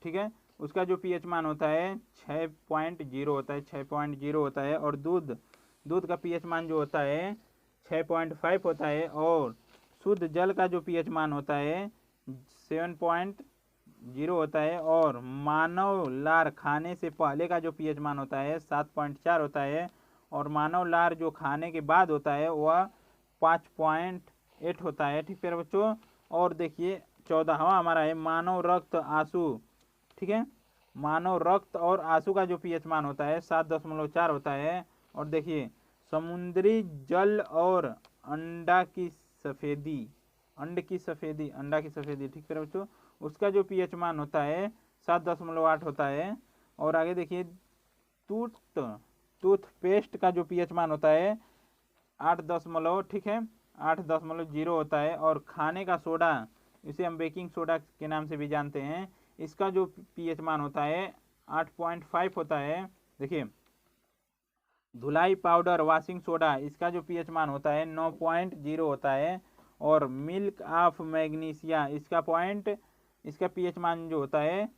[SPEAKER 1] ठीक है, उसका जो pH मान होता है 6.0 होता है, 6.0 होता है। और दूध का pH मान जो होता है 6.5 होता है। और शुद्ध जल का जो pH मान होता है 7.0 होता है। और मानव लार खाने से पहले का जो pH मान होता है 7.4 होता है। और मानव लार जो खाने के बाद होता है वह 5.8 होता है। ठीक है बच्चों। और देखिए 14वां हमारा है मानव रक्त आंसू। ठीक है, मानव रक्त और आंसू का जो pH मान होता है 7.4 होता है। और देखिए समुद्री जल और अंडा की सफेदी, ठीक है बच्चों, उसका जो pH मान होता है 7.8 होता है। और आगे देखिए टूथपेस्ट का जो pH मान होता है 8, ठीक है, 8.0 होता है। और खाने का सोडा, इसे हम बेकिंग सोडा के नाम से भी जानते हैं, इसका जो pH मान होता है 8.5 होता है। देखिए धुलाई पाउडर वॉशिंग सोडा, इसका जो pH मान होता है 9.0 होता है। और मिल्क ऑफ मैग्नीशिया, इसका pH मान जो होता है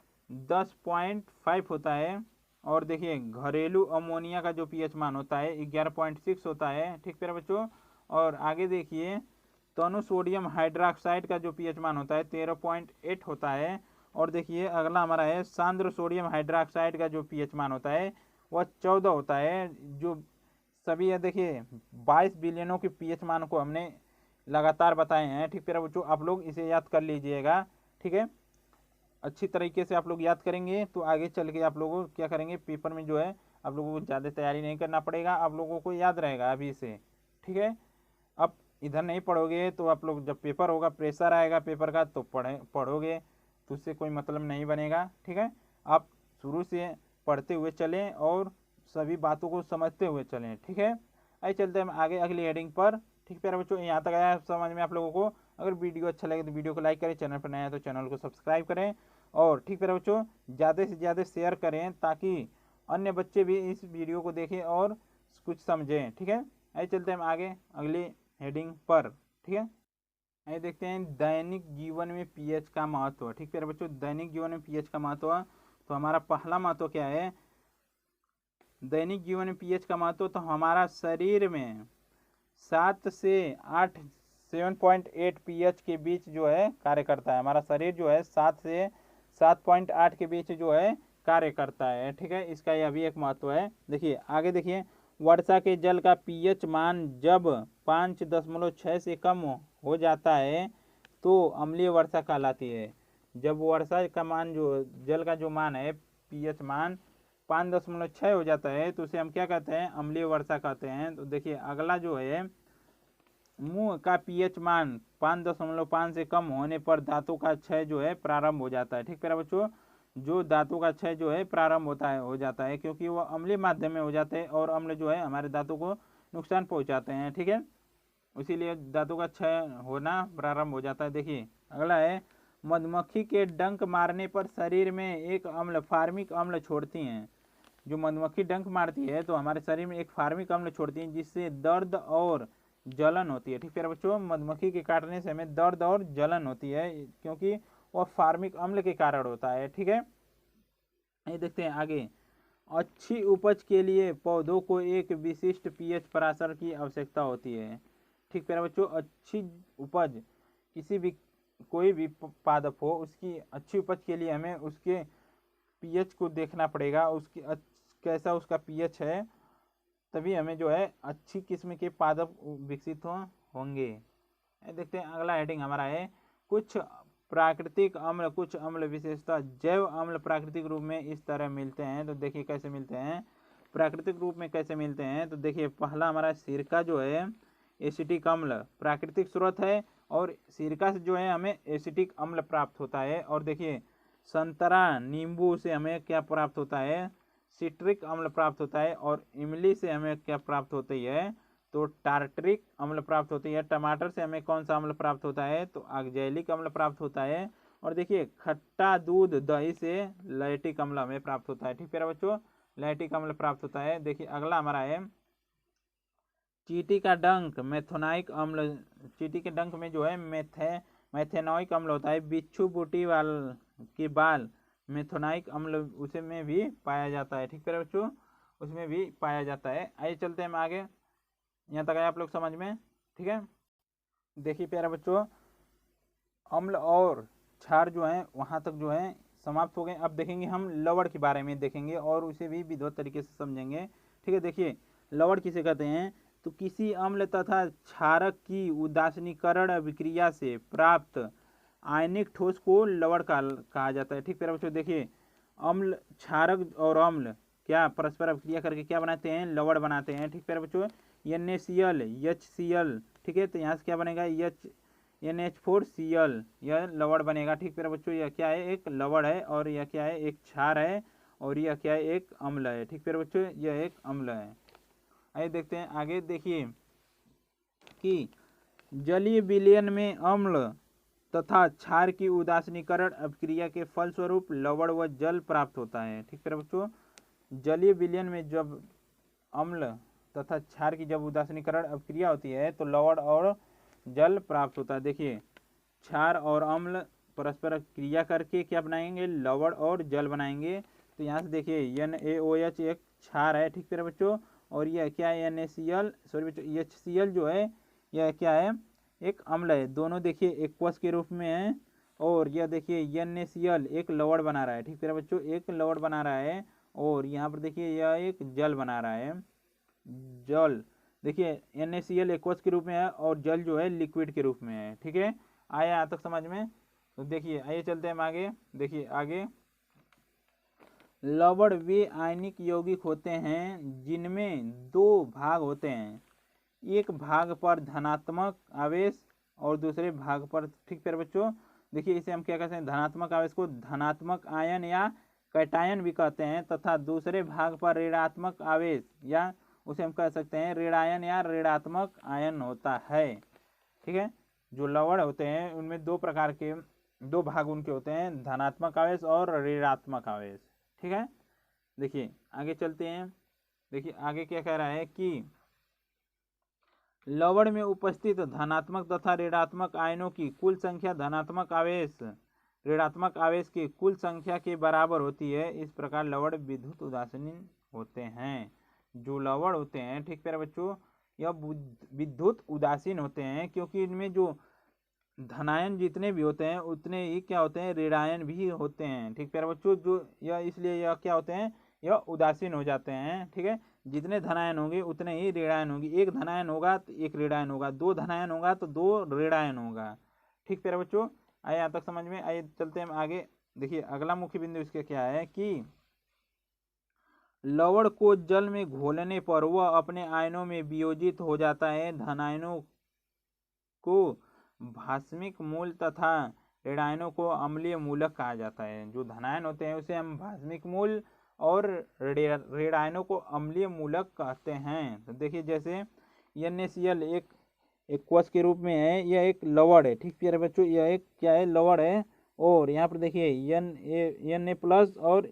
[SPEAKER 1] 10.5 होता है। और देखिए घरेलू अमोनिया का जो pH मान होता है 11.6 होता है। ठीक है बच्चों। और आगे देखिए तनु सोडियम हाइड्रोक्साइड का जो pH मान होता है 13.8 होता है। और देखिए अगला हमारा है सांद्र सोडियम हाइड्रोक्साइड का जो pH मान होता है वह 14 होता है। जो सभी है देखिए 22 बिलियनों के pH मान को हमने लगातार बताए हैं। ठीक है बच्चों, आप लोग इसे याद कर लीजिएगा। ठीक है, अच्छी तरीके से आप लोग याद करेंगे तो आगे चल के आप लोगों क्या करेंगे, पेपर में जो है आप लोगों को ज़्यादा तैयारी नहीं करना पड़ेगा, आप लोगों को याद रहेगा अभी से। ठीक है, अब इधर नहीं पढ़ोगे तो आप लोग जब पेपर होगा, प्रेशर आएगा पेपर का, तो पढ़ोगे तो उससे कोई मतलब नहीं बनेगा। ठीक है, आप शुरू से पढ़ते हुए चलें और सभी बातों को समझते हुए चलें। ठीक है, आइए चलते हैं आगे अगली हेडिंग पर। ठीक है बच्चों, यहाँ तक आया समझ में आप लोगों को। अगर वीडियो अच्छा लगे तो वीडियो को लाइक करें, चैनल पर नया है तो चैनल को सब्सक्राइब करें। और ठीक है बच्चों, ज़्यादा से ज़्यादा शेयर करें ताकि अन्य बच्चे भी इस वीडियो को देखें और कुछ समझें। ठीक है, आइए चलते हैं आगे अगली हेडिंग पर। ठीक है, आइए देखते हैं दैनिक जीवन में pH का महत्व। ठीक है बच्चों, दैनिक जीवन में pH का महत्व। तो हमारा पहला महत्व क्या है, दैनिक जीवन में pH का महत्व। तो हमारा शरीर में 7 से 8 7.8 pH के बीच जो है कार्य करता है। हमारा शरीर जो है 7 से 7.8 के बीच जो है कार्य करता है। ठीक है, इसका यह भी एक महत्व है। देखिए आगे देखिए, वर्षा के जल का पीएच मान जब 5.6 से कम हो जाता है तो अम्लीय वर्षा कहलाती है। जब वर्षा का मान, जो जल का जो मान है पीएच मान 5.6 हो जाता है तो उसे हम क्या कहते हैं, अम्लीय वर्षा कहते हैं। तो देखिए अगला जो है, मुंह का पीएच मान 5.5 से कम होने पर दांतों का क्षय जो है प्रारंभ हो जाता है। ठीक है बच्चों, जो दांतों का क्षय जो है प्रारंभ हो जाता है क्योंकि वो अम्लीय माध्यम में हो जाते हैं और अम्ल जो है हमारे दांतों को नुकसान पहुंचाते हैं। ठीक है, इसीलिए दांतों का क्षय होना प्रारंभ हो जाता है। देखिए अगला है, मधुमक्खी के डंक मारने पर शरीर में एक अम्ल फार्मिक अम्ल छोड़ती हैं। जो मधुमक्खी डंक मारती है तो हमारे शरीर में एक फार्मिक अम्ल छोड़ती है जिससे दर्द और जलन होती है। ठीक है बच्चों, मधुमक्खी के काटने से हमें दर्द और जलन होती है क्योंकि वह फार्मिक अम्ल के कारण होता है। ठीक है, ये देखते हैं आगे, अच्छी उपज के लिए पौधों को एक विशिष्ट पीएच पराशर की आवश्यकता होती है। ठीक है बच्चों, अच्छी उपज, किसी भी कोई भी पादप हो उसकी अच्छी उपज के लिए हमें उसके पीएच को देखना पड़ेगा, उसकी कैसा उसका पीएच है, तभी हमें जो है अच्छी किस्म के पादप विकसित होंगे। देखते हैं अगला हेडिंग हमारा है, कुछ प्राकृतिक अम्ल, कुछ अम्ल विशेषता। जैव अम्ल प्राकृतिक रूप में इस तरह मिलते हैं। तो देखिए कैसे मिलते हैं, प्राकृतिक रूप में कैसे मिलते हैं। तो देखिए पहला हमारा सिरका जो है एसिटिक अम्ल प्राकृतिक स्रोत है और सिरका से जो है हमें एसिटिक अम्ल प्राप्त होता है। और देखिए संतरा नींबू से हमें क्या प्राप्त होता है, सिट्रिक अम्ल प्राप्त होता है। और इमली से हमें क्या प्राप्त होती है, तो टार्टरिक अम्ल प्राप्त होती है। टमाटर से हमें कौन सा अम्ल प्राप्त होता है, तो ऑक्जेलिक अम्ल प्राप्त होता है। और देखिए खट्टा दूध दही से लैक्टिक अम्ल हमें प्राप्त होता है। ठीक है बच्चों, लैक्टिक अम्ल प्राप्त होता है। देखिए अगला हमारा है, चींटी का डंक मेथोनाइक अम्ल। चींटी के डंक में जो है मैथेनोइक अम्ल होता है। बिच्छू बूटी वाल के बाल मेथोनाइक अम्ल उसे में भी पाया जाता है। ठीक है बच्चों, उसमें भी पाया जाता है। आइए चलते हैं हम आगे, यहाँ तक आए आप लोग समझ में। ठीक है, देखिए प्यारे बच्चों, अम्ल और क्षार जो है वहाँ तक जो है समाप्त हो गए। अब देखेंगे हम लवण के बारे में देखेंगे और उसे भी विधिवत तरीके से समझेंगे। ठीक है, देखिए लवण किसे कहते हैं, तो किसी अम्ल तथा क्षारक की उदासीनीकरण अभिक्रिया से प्राप्त आयनिक ठोस को लवण कहा जाता है। ठीक है बच्चों, देखिए अम्ल, क्षारक और अम्ल क्या परस्पर अभिक्रिया करके क्या बनाते हैं, लवण बनाते हैं। ठीक है बच्चों, NaCl HCl। ठीक है, तो यहाँ से क्या बनेगा, NH4Cl, यह लवण बनेगा। ठीक है बच्चों, यह क्या है, एक लवण है। और यह क्या है, एक क्षार है। और यह क्या है, एक अम्ल है। ठीक है बच्चों, यह एक अम्ल है। आइए देखते हैं आगे, देखिए कि जलीय विलयन में अम्ल तथा क्षार की उदासीनीकरण अभिक्रिया के फलस्वरूप लवण व जल प्राप्त होता है। ठीक है बच्चों, जलीय विलयन में जब अम्ल तथा क्षार की जब उदासीनीकरण अभिक्रिया होती है तो लवण और जल प्राप्त होता है। देखिए क्षार और अम्ल परस्पर क्रिया करके क्या बनाएंगे, लवण और जल बनाएंगे। तो यहाँ से देखिए NaOH एक क्षार है। ठीक है बच्चों, और यह क्या है, NaCl सॉरी बच्चों HCl जो है यह क्या है, एक अम्ल है। दोनों देखिए एक्वस के रूप में है। और यह देखिए NaCl एक लवण बना रहा है। ठीक है बच्चों, एक लवण बना रहा है। और यहाँ पर देखिए यह एक जल बना रहा है, जल। देखिए NaCl एक्वस के रूप में है और जल जो है लिक्विड के रूप में है। ठीक है, आया यहाँ तक समझ में। तो देखिए आइए चलते हैं हम आगे। देखिए आगे, लवण वे आयनिक यौगिक होते हैं जिनमें दो भाग होते हैं, एक भाग पर धनात्मक आवेश और दूसरे भाग पर, ठीक है बच्चों, देखिए इसे हम क्या कहते हैं, धनात्मक आवेश को धनात्मक आयन या कैटायन भी कहते हैं, तथा दूसरे भाग पर ऋणात्मक आवेश या उसे हम कह सकते हैं ऋणायन या ऋणात्मक आयन होता है। ठीक है, जो लवण होते हैं उनमें दो प्रकार के, दो भाग उनके होते हैं, धनात्मक आवेश और ऋणात्मक आवेश। ठीक है, देखिए आगे चलते हैं। देखिए आगे क्या कह रहा है कि लवण में उपस्थित धनात्मक तथा ऋणात्मक आयनों की कुल संख्या धनात्मक आवेश ऋणात्मक आवेश की कुल संख्या के बराबर होती है। इस प्रकार लवण विद्युत उदासीन होते हैं। जो लवण होते हैं, ठीक है बच्चों, यह विद्युत उदासीन होते हैं क्योंकि इनमें जो धनायन जितने भी होते हैं उतने ही क्या होते हैं, ऋणायन भी होते हैं। ठीक प्यारे बच्चों, जो यह इसलिए यह क्या होते हैं, यह उदासीन हो जाते हैं। ठीक है, जितने धनायन होंगे उतने ही ऋणायन होंगे। एक धनायन होगा तो एक ऋणायन होगा, दो धनायन होगा तो दो ऋणायन होगा। ठीक प्यारे बच्चों, आइए यहाँ तक समझ में। आइए चलते हैं आगे। देखिए अगला मुख्य बिंदु इसके क्या है कि लवण को जल में घोलने पर वह अपने आयनों में वियोजित हो जाता है। धनायनों को भास्मिक मूल तथा ऋणायनों को अम्लीय मूलक कहा जाता है। जो धनायन होते हैं उसे हम भास्मिक मूल और ऋणायनों को अम्लीय मूलक कहते हैं। तो देखिए जैसे NaCl एक एक्वस के रूप में है, यह एक लवण है। ठीक प्यारे बच्चों, यह एक क्या है, लवण है। और यहाँ पर देखिए Na प्लस और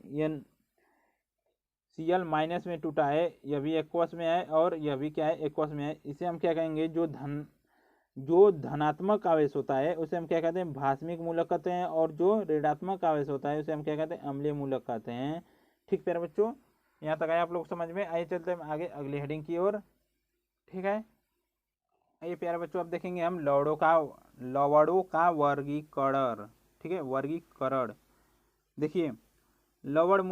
[SPEAKER 1] Cl माइनस में टूटा है, यह भी एक्वस में है और यह भी क्या है, एक्वस में है। इसे हम क्या कहेंगे, जो धनात्मक आवेश होता है उसे हम क्या कहते हैं, भास्मिक मूलक कहते हैं। और जो ऋणात्मक आवेश होता है उसे हम क्या कहते हैं, अम्लीय मूलक कहते हैं। ठीक प्यारे बच्चों, यहाँ तक आए आप लोग समझ में। आइए चलते हैं आगे अगली हेडिंग की ओर। ठीक है, ये प्यारे बच्चों अब देखेंगे हम लवणों का वर्गीकरण। ठीक है, वर्गीकरण। देखिए लवण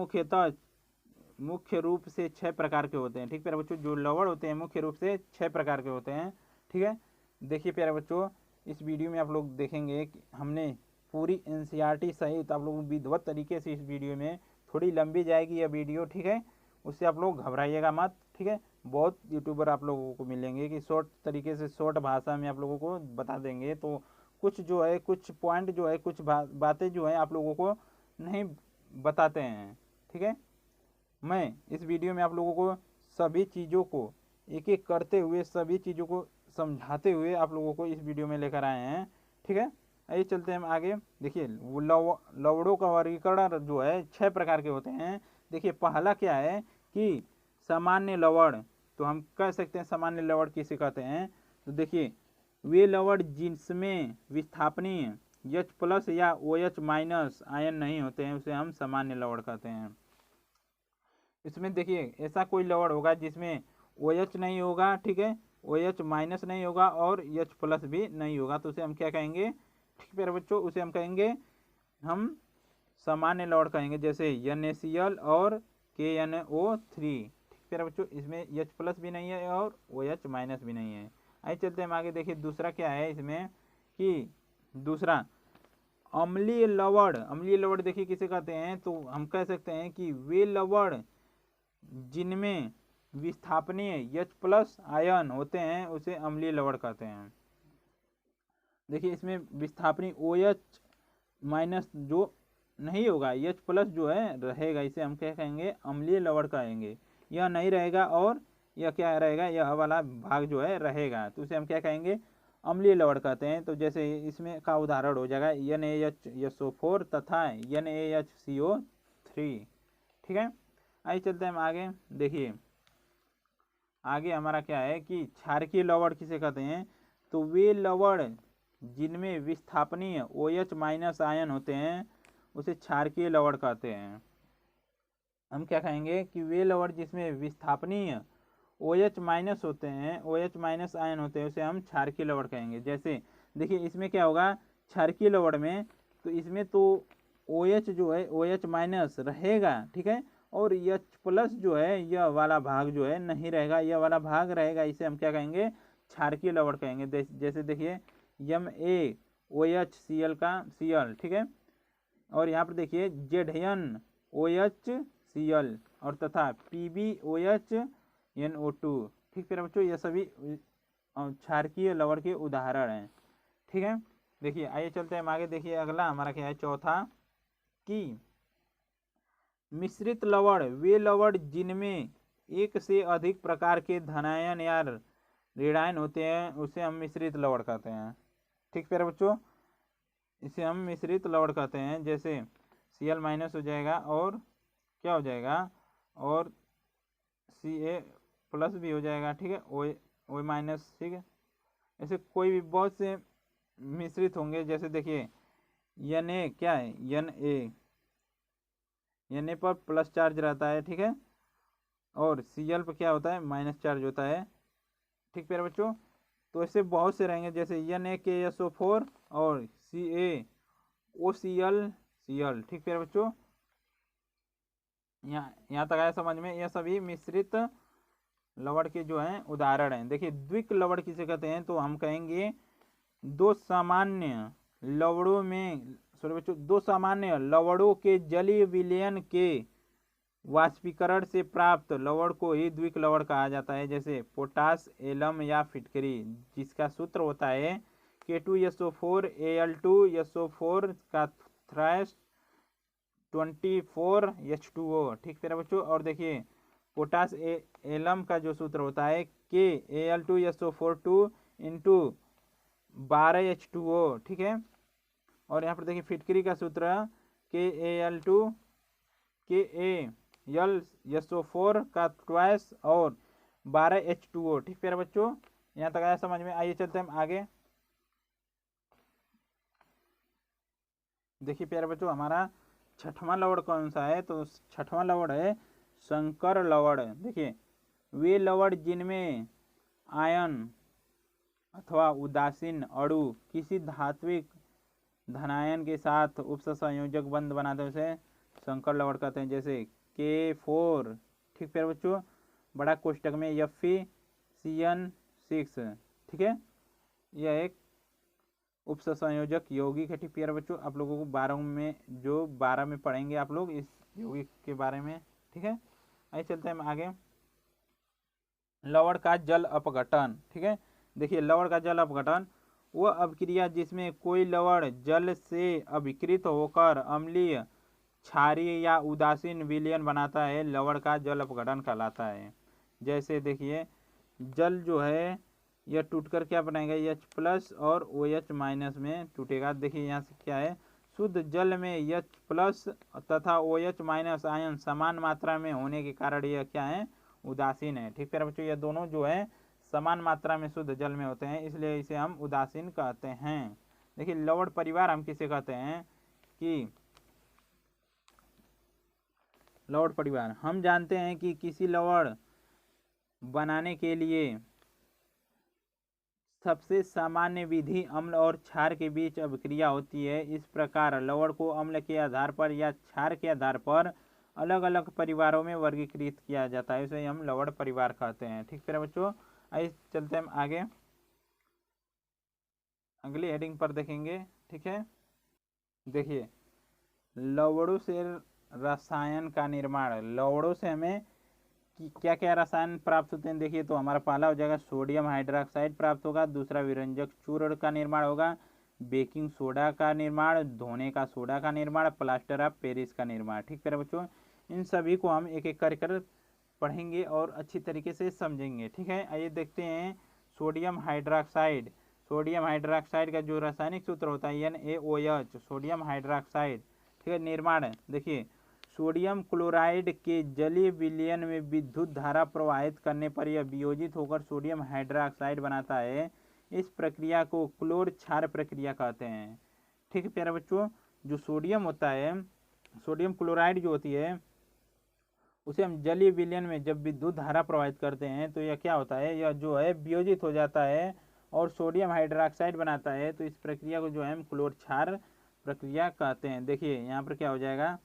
[SPEAKER 1] मुख्य रूप से 6 प्रकार के होते हैं। ठीक प्यारे बच्चों, जो लवण होते हैं मुख्य रूप से 6 प्रकार के होते हैं। ठीक है, देखिए प्यारे बच्चों, इस वीडियो में आप लोग देखेंगे कि हमने पूरी NCERT सहित आप लोग विधिवत तरीके से इस वीडियो में, थोड़ी लंबी जाएगी यह वीडियो। ठीक है, उससे आप लोग घबराइएगा मत। ठीक है, बहुत यूट्यूबर आप लोगों को मिलेंगे कि शॉर्ट तरीके से शॉर्ट भाषा में आप लोगों को बता देंगे। तो कुछ जो है, कुछ पॉइंट जो है, कुछ बातें जो है आप लोगों को नहीं बताते हैं। ठीक है, मैं इस वीडियो में आप लोगों को सभी चीज़ों को एक एक करते हुए, सभी चीज़ों को समझाते हुए आप लोगों को इस वीडियो में लेकर आए हैं। ठीक है, आइए चलते हैं हम आगे। देखिए लवणों का वर्गीकरण जो है 6 प्रकार के होते हैं। देखिए पहला क्या है कि सामान्य लवण। तो हम कह सकते हैं सामान्य लवण किसे कहते हैं। तो देखिए वे लवण जिसमें विस्थापनीय H+ या OH- आयन नहीं होते हैं उसे हम सामान्य लवण कहते हैं। इसमें देखिए ऐसा कोई लवण होगा जिसमें OH नहीं होगा, ठीक है, OH- नहीं होगा और H+ भी नहीं होगा, तो उसे हम क्या कहेंगे, ठीक है बच्चों, उसे हम कहेंगे, हम सामान्य लवण कहेंगे। जैसे NaCl और KNO3। ठीक है बच्चों, इसमें H+ भी नहीं है और OH- भी नहीं है। आइए चलते हैं आगे। देखिए दूसरा क्या है इसमें कि दूसरा अम्लीय लवण। अम्लीय लवण देखिए किसे कहते हैं, तो हम कह सकते हैं कि वे लवण जिनमें विस्थापनीय H+ आयन होते हैं उसे अम्लीय लवण कहते हैं। देखिए इसमें विस्थापनीय OH- जो नहीं होगा, H+ जो है रहेगा, इसे हम क्या कहेंगे, अम्लीय लवण कहेंगे। यह नहीं रहेगा और यह क्या रहेगा, यह वाला भाग जो है रहेगा, तो उसे हम क्या कहेंगे, अम्लीय लवण कहते हैं। तो जैसे इसमें का उदाहरण हो जाएगा NaHSO4 तथा NaHCO3। ठीक है, आइए चलते हैं हम आगे। देखिए आगे हमारा क्या है कि क्षारकीय लवण किसे कहते हैं, तो वे लवण जिनमें विस्थापनीय OH- आयन होते हैं उसे क्षारकीय लवण कहते हैं। हम क्या कहेंगे कि वे लवण जिसमें विस्थापनीय OH- होते हैं, OH- आयन होते हैं, उसे हम क्षारकीय लवण कहेंगे। जैसे देखिए इसमें क्या होगा, क्षारकीय लवण में, तो इसमें तो OH जो है OH- रहेगा, ठीक है, और H+ जो है यह वाला भाग जो है नहीं रहेगा, यह वाला भाग रहेगा, इसे हम क्या कहेंगे, क्षारकीय लवण कहेंगे। जैसे देखिए MaOHCl का Cl, ठीक है, और यहाँ पर देखिए ZnOHCl और तथा PbOHNO2। ठीक है बच्चों, ये सभी क्षारकीय लवण के उदाहरण हैं। ठीक है, देखिए आइए चलते हैं आगे। देखिए अगला हमारा क्या है, चौथा कि मिश्रित लवण वे लवण जिनमें एक से अधिक प्रकार के धनायन या ऋणायन होते हैं उसे हम मिश्रित लवण कहते हैं। ठीक है बच्चों, इसे हम मिश्रित लवण कहते हैं। जैसे Cl- हो जाएगा और क्या हो जाएगा, और Ca+ भी हो जाएगा, ठीक है, O-, ठीक है, ऐसे कोई भी बहुत से मिश्रित होंगे। जैसे देखिए Na क्या है, Na पर प्लस चार्ज रहता है, ठीक है, और Cl पर क्या होता है, माइनस चार्ज होता है। ठीक प्यारे बच्चों, तो ऐसे बहुत से रहेंगे, जैसे NaKSO4 और CaOCl। ठीक प्यारे बच्चों, यहाँ तक आया समझ में। यह सभी मिश्रित लवण के जो हैं उदाहरण हैं। देखिए द्विक लवण किसे कहते हैं, तो हम कहेंगे दो सामान्य लवणों में, सॉरी बच्चों, दो सामान्य लवणों के जलीय विलयन के वाष्पीकरण से प्राप्त लवण को ही द्विक लवण कहा जाता है। जैसे पोटास, एलम या फिटकरी, जिसका सूत्र होता है K2SO4 Al2SO4 का थ्राइस 24H2O। ठीक है बच्चों। और देखिए पोटास एलम का जो सूत्र होता है KAl2SO4 2 इंटू 12H2O। ठीक है। और यहाँ पर देखिए फिटकरी का सूत्र KAlSO4 का ट्वाइस और 12H2O। ठीक है बच्चों, यहाँ तक आया समझ में। आइए चलते हैं आगे। देखिए प्यारे बच्चों, हमारा छठवां लवण कौन सा है, तो छठवां लवण है संकर लवण। देखिए वे लवण जिनमें आयन अथवा उदासीन अणु किसी धात्विक धनायन के साथ उपसंयोजक बंध बनाते हैं उसे संकर लवण कहते हैं। जैसे K4। ठीक प्यारे बच्चों, बड़ा कोष्टक में FeCN6। ठीक है, यह एक उपसंयोजक यौगिक है। ठीक प्यारे बच्चों, आप लोगों को 12 में पढ़ेंगे आप लोग इस यौगिक के बारे में। ठीक है, आइए चलते हैं आगे। लवण का जल अपघटन। ठीक है, देखिए लवण का जल अपघटन वह अभिक्रिया जिसमें कोई लवण जल से अभिकृत होकर अम्लीय, क्षारीय या उदासीन विलयन बनाता है, लवण का जल अपघटन कहलाता है। जैसे देखिए जल जो है यह टूटकर क्या बनाएगा, H+ और OH- में टूटेगा। देखिए यहाँ से क्या है, शुद्ध जल में H+ तथा OH- आयन समान मात्रा में होने के कारण यह क्या है, उदासीन है। ठीक है बच्चों, ये दोनों जो है समान मात्रा में शुद्ध जल में होते हैं, इसलिए इसे हम उदासीन कहते हैं। देखिए लवण परिवार हम किसे कहते हैं, कि लवण परिवार हम जानते हैं कि किसी लवण बनाने के लिए सबसे सामान्य विधि अम्ल और क्षार के बीच अभिक्रिया होती है। इस प्रकार लवण को अम्ल के आधार पर या क्षार के आधार पर अलग अलग परिवारों में वर्गीकृत किया जाता है, इसे हम लवण परिवार कहते हैं। ठीक है बच्चों, आइए चलते हैं आगे, अगली हेडिंग पर देखेंगे। ठीक है, देखिए लवणों से रसायन का निर्माण। लवणों से हमें क्या क्या रसायन प्राप्त होते हैं, देखिए तो हमारा पहला हो जाएगा सोडियम हाइड्रोक्साइड प्राप्त होगा, दूसरा विरंजक चूर्ण का निर्माण होगा, बेकिंग सोडा का निर्माण, धोने का सोडा का निर्माण, प्लास्टर ऑफ पेरिस का निर्माण। ठीक है बच्चों, इन सभी को हम एक एक कर पढ़ेंगे और अच्छी तरीके से समझेंगे। ठीक है, आइए देखते हैं सोडियम हाइड्रोक्साइड। सोडियम हाइड्रोक्साइड का जो रासायनिक सूत्र होता है NaOH, सोडियम हाइड्रोक्साइड। ठीक है, निर्माण देखिए सोडियम क्लोराइड के जलीय विलयन में विद्युत धारा प्रवाहित करने पर यह वियोजित होकर सोडियम हाइड्रोक्साइड बनाता है। इस प्रक्रिया को क्लोर क्षार प्रक्रिया कहते हैं। ठीक है प्यारे बच्चों, जो सोडियम होता है, सोडियम क्लोराइड जो होती है, उसे हम जलीय विलयन में जब विद्युत धारा प्रवाहित करते हैं तो यह क्या होता है, यह जो है वियोजित हो जाता है और सोडियम हाइड्रोक्साइड बनाता है। तो इस प्रक्रिया को जो है हम क्लोर क्षार प्रक्रिया कहते हैं। देखिए यहाँ पर क्या हो जाएगा,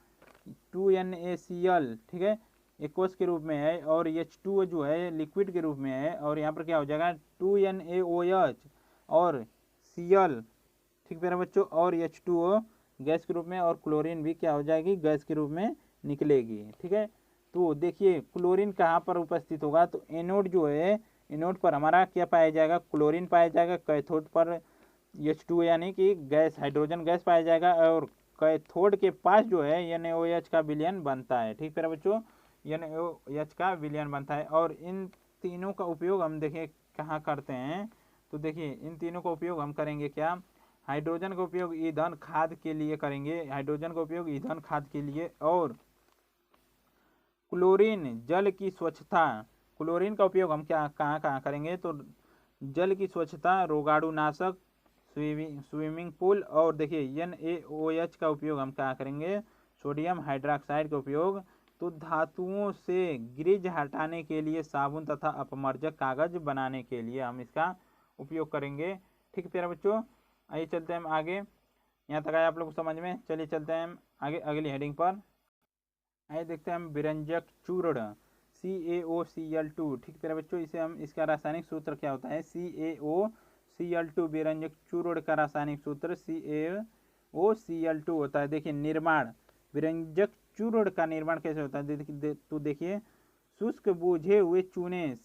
[SPEAKER 1] 2NaCl। ठीक है, एक्वस के रूप में है, और H2O जो है लिक्विड के रूप में है, और यहाँ पर क्या हो जाएगा 2NaOH और Cl। ठीक है बच्चों, और H2O गैस के रूप में, और क्लोरीन भी क्या हो जाएगी, गैस के रूप में निकलेगी। ठीक है, तो देखिए क्लोरीन कहाँ पर उपस्थित होगा, तो एनोड जो है, एनोड पर हमारा क्या पाया जाएगा, क्लोरीन पाया जाएगा, कैथोड पर H2O यानी कि गैस, हाइड्रोजन गैस पाया जाएगा, और कैथोड के पास जो है NaOH का विलयन बनता है। ठीक है बच्चों, NaOH का विलयन बनता है। और इन तीनों का उपयोग हम देखें कहाँ करते हैं, तो देखिए इन तीनों का उपयोग हम करेंगे क्या, हाइड्रोजन का उपयोग ईंधन खाद के लिए करेंगे, हाइड्रोजन का उपयोग ईंधन खाद के लिए, और क्लोरीन जल की स्वच्छता, क्लोरीन का उपयोग हम क्या कहाँ कहाँ करेंगे, तो जल की स्वच्छता, रोगाणुनाशक, स्विमिंग पूल, और देखिए NaOH का उपयोग हम क्या करेंगे, सोडियम हाइड्रोक्साइड का उपयोग तो धातुओं से ग्रीज हटाने के लिए, साबुन तथा अपमर्जक कागज बनाने के लिए हम इसका उपयोग करेंगे। ठीक है प्यारे बच्चों, आइए चलते हैं हम आगे। यहाँ तक आए आप लोग को समझ में, चलिए चलते हैं हम आगे अगली हेडिंग पर। आइए देखते हैं हम विरंजक चूर्ण CaOCl2। ठीक प्यारे बच्चों, इसे हम इसका रासायनिक सूत्र क्या होता है, CaOCl2 विरंजक चूर्ण का रासायनिक सूत्र CaOCl2 होता है। देखिए निर्माण, विरंजक चूर्ण का निर्माण कैसे होता है, तो देखिए शुष्क बूझे हुए चूने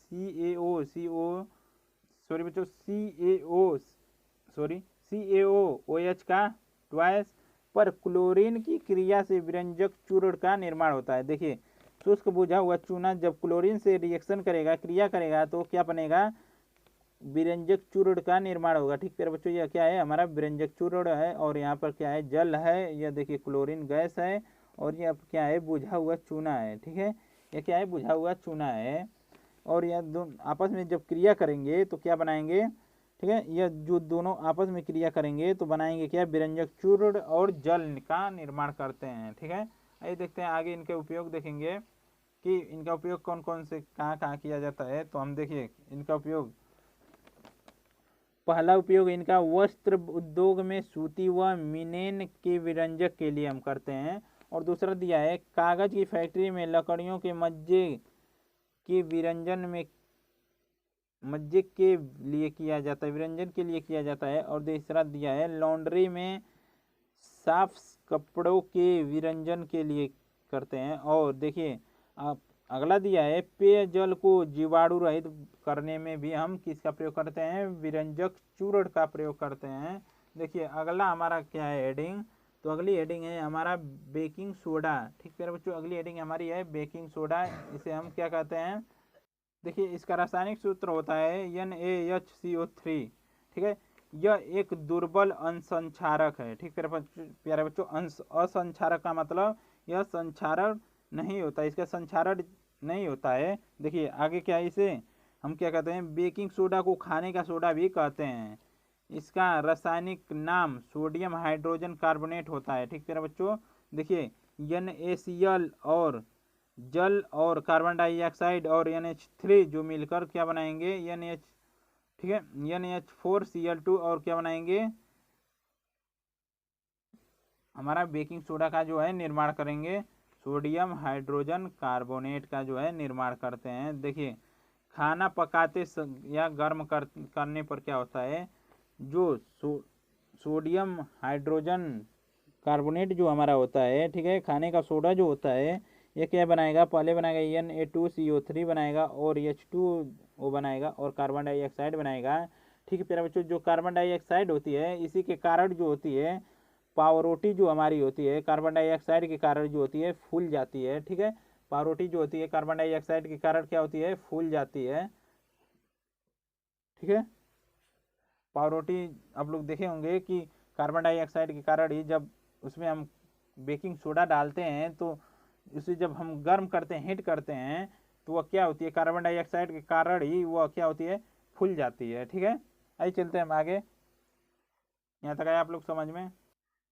[SPEAKER 1] CaOH का ट्वाइस पर क्लोरीन की क्रिया से विरंजक चूर्ण का निर्माण होता है। देखिए शुष्क बुझा हुआ चूना जब क्लोरीन से रिएक्शन करेगा, क्रिया करेगा, तो क्या बनेगा, विरंजक चूर्ण का निर्माण होगा। ठीक है बच्चों, यह क्या है, हमारा विरंजक चूर्ण है, और यहाँ पर क्या है, जल है, यह देखिए क्लोरीन गैस है, और यह क्या है, बुझा हुआ चूना है। ठीक है, यह क्या है, बुझा हुआ चूना है, और यह दोनों आपस में जब क्रिया करेंगे तो क्या बनाएंगे, ठीक है, यह जो दोनों आपस में क्रिया करेंगे तो बनाएंगे क्या, विरंजक चूर्ण और जल का निर्माण करते हैं। ठीक है, आइए देखते हैं आगे इनके उपयोग देखेंगे कि इनका उपयोग कौन कौन से कहाँ कहाँ किया जाता है। तो हम देखिए इनका उपयोग, पहला उपयोग इनका वस्त्र उद्योग में सूती व मिनेन के विरंजक के लिए हम करते हैं, और दूसरा दिया है कागज की फैक्ट्री में लकड़ियों के मज्जे के विरंजन में, मज्जे के लिए किया जाता है, विरंजन के लिए किया जाता है, और तीसरा दिया है लॉन्ड्री में साफ कपड़ों के विरंजन के लिए करते हैं। और देखिए आप अगला दिया है पेयजल को जीवाणु रहित करने में भी हम किसका प्रयोग करते हैं, विरंजक चूर्ण का प्रयोग करते हैं। देखिए अगला हमारा क्या है हेडिंग, तो अगली हेडिंग है हमारा बेकिंग सोडा। ठीक है बच्चों, अगली हेडिंग हमारी है बेकिंग सोडा, इसे हम क्या कहते हैं, देखिए इसका रासायनिक सूत्र होता है NaHCO3। ठीक है, यह एक दुर्बल असंक्षारक है। ठीक है प्यारे बच्चों, असंक्षारक का मतलब यह संक्षारण नहीं होता, इसका संक्षारण नहीं होता है। देखिए आगे क्या है, इसे हम क्या कहते हैं, बेकिंग सोडा को खाने का सोडा भी कहते हैं। इसका रासायनिक नाम सोडियम हाइड्रोजन कार्बोनेट होता है। ठीक है बच्चों, देखिए NaCl और जल और कार्बन डाइऑक्साइड और NH3 जो मिलकर क्या बनाएंगे, NH, ठीक है, NH4Cl2 और क्या बनाएंगे, हमारा बेकिंग सोडा का जो है निर्माण करेंगे, सोडियम हाइड्रोजन कार्बोनेट का जो है निर्माण करते हैं। देखिए खाना पकाते या गर्म करने पर क्या होता है, जो सोडियम हाइड्रोजन कार्बोनेट जो हमारा होता है, ठीक है, खाने का सोडा जो होता है, ये क्या बनाएगा, पहले बनाएगा Na2CO3 बनाएगा, और H2O बनाएगा, और कार्बन डाइऑक्साइड बनाएगा। ठीक है प्यारे बच्चों, जो कार्बन डाइऑक्साइड होती है, इसी के कारण जो होती है पावरोटी जो हमारी होती है, कार्बन डाइऑक्साइड के कारण जो होती है फूल जाती है। ठीक है, पावरोटी जो होती है कार्बन डाइऑक्साइड के कारण क्या होती है, फूल जाती है। ठीक है, पावरोटी आप लोग देखे होंगे कि कार्बन डाइऑक्साइड के कारण ही जब उसमें हम बेकिंग सोडा डालते हैं, तो उसे जब हम गर्म करते हैं, हीट करते हैं, तो वह क्या होती है, कार्बन डाइऑक्साइड के कारण ही वह क्या होती है, फूल जाती है। ठीक है, आइए चलते हैं हम आगे, यहाँ तक आए आप लोग समझ में।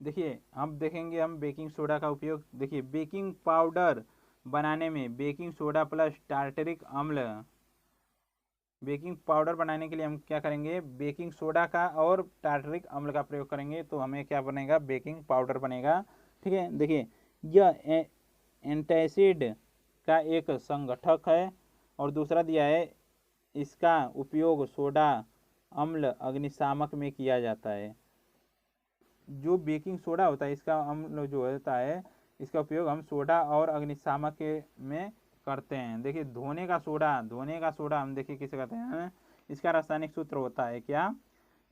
[SPEAKER 1] देखिए हम देखेंगे हम बेकिंग सोडा का उपयोग, देखिए बेकिंग पाउडर बनाने में बेकिंग सोडा प्लस टार्टरिक अम्ल, बेकिंग पाउडर बनाने के लिए हम क्या करेंगे, बेकिंग सोडा का और टार्टरिक अम्ल का प्रयोग करेंगे, तो हमें क्या बनेगा, बेकिंग पाउडर बनेगा। ठीक है, देखिए यह एंटासिड का एक संगठक है, और दूसरा दिया है इसका उपयोग सोडा अम्ल अग्निशामक में किया जाता है। जो बेकिंग सोडा होता है, इसका अम्ल जो होता है, इसका उपयोग हम सोडा और अग्निशामक में करते हैं। देखिए धोने का सोडा हम देखिए किसे कहते हैं, इसका रासायनिक सूत्र होता है क्या,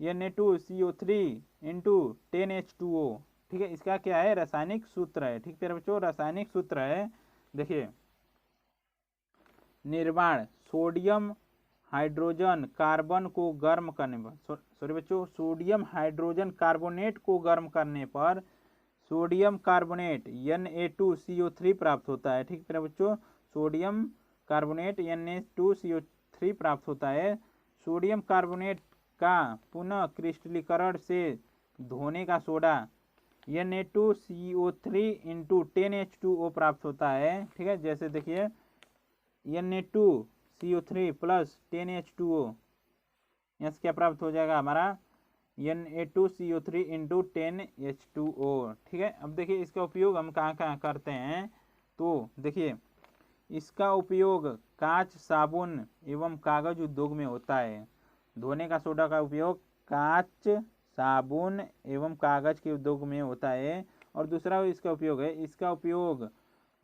[SPEAKER 1] Na2CO3 इंटू 10H2O। ठीक है, इसका क्या है, रासायनिक सूत्र है। ठीक है बच्चों, रासायनिक सूत्र है। देखिए निर्माण, सोडियम हाइड्रोजन कार्बन को गर्म करने पर, सॉरी बच्चों, सोडियम हाइड्रोजन कार्बोनेट को गर्म करने पर सोडियम कार्बोनेट Na2CO3 प्राप्त होता है। ठीक है बच्चों, सोडियम कार्बोनेट Na2CO3 प्राप्त होता है। सोडियम कार्बोनेट का पुनः क्रिस्टलीकरण से धोने का सोडा Na2CO3 इंटू 10H2O प्राप्त होता है। ठीक है, जैसे देखिए Na2CO3 प्लस 10H2O, यहाँ से क्या प्राप्त हो जाएगा हमारा Na2CO3 इंटू 10H2O। ठीक है, अब देखिए इसका उपयोग हम कहाँ कहाँ करते हैं। तो देखिए इसका उपयोग कांच, साबुन एवं कागज उद्योग में होता है। धोने का सोडा का उपयोग कांच, साबुन एवं कागज के उद्योग में होता है। और दूसरा इसका उपयोग है, इसका उपयोग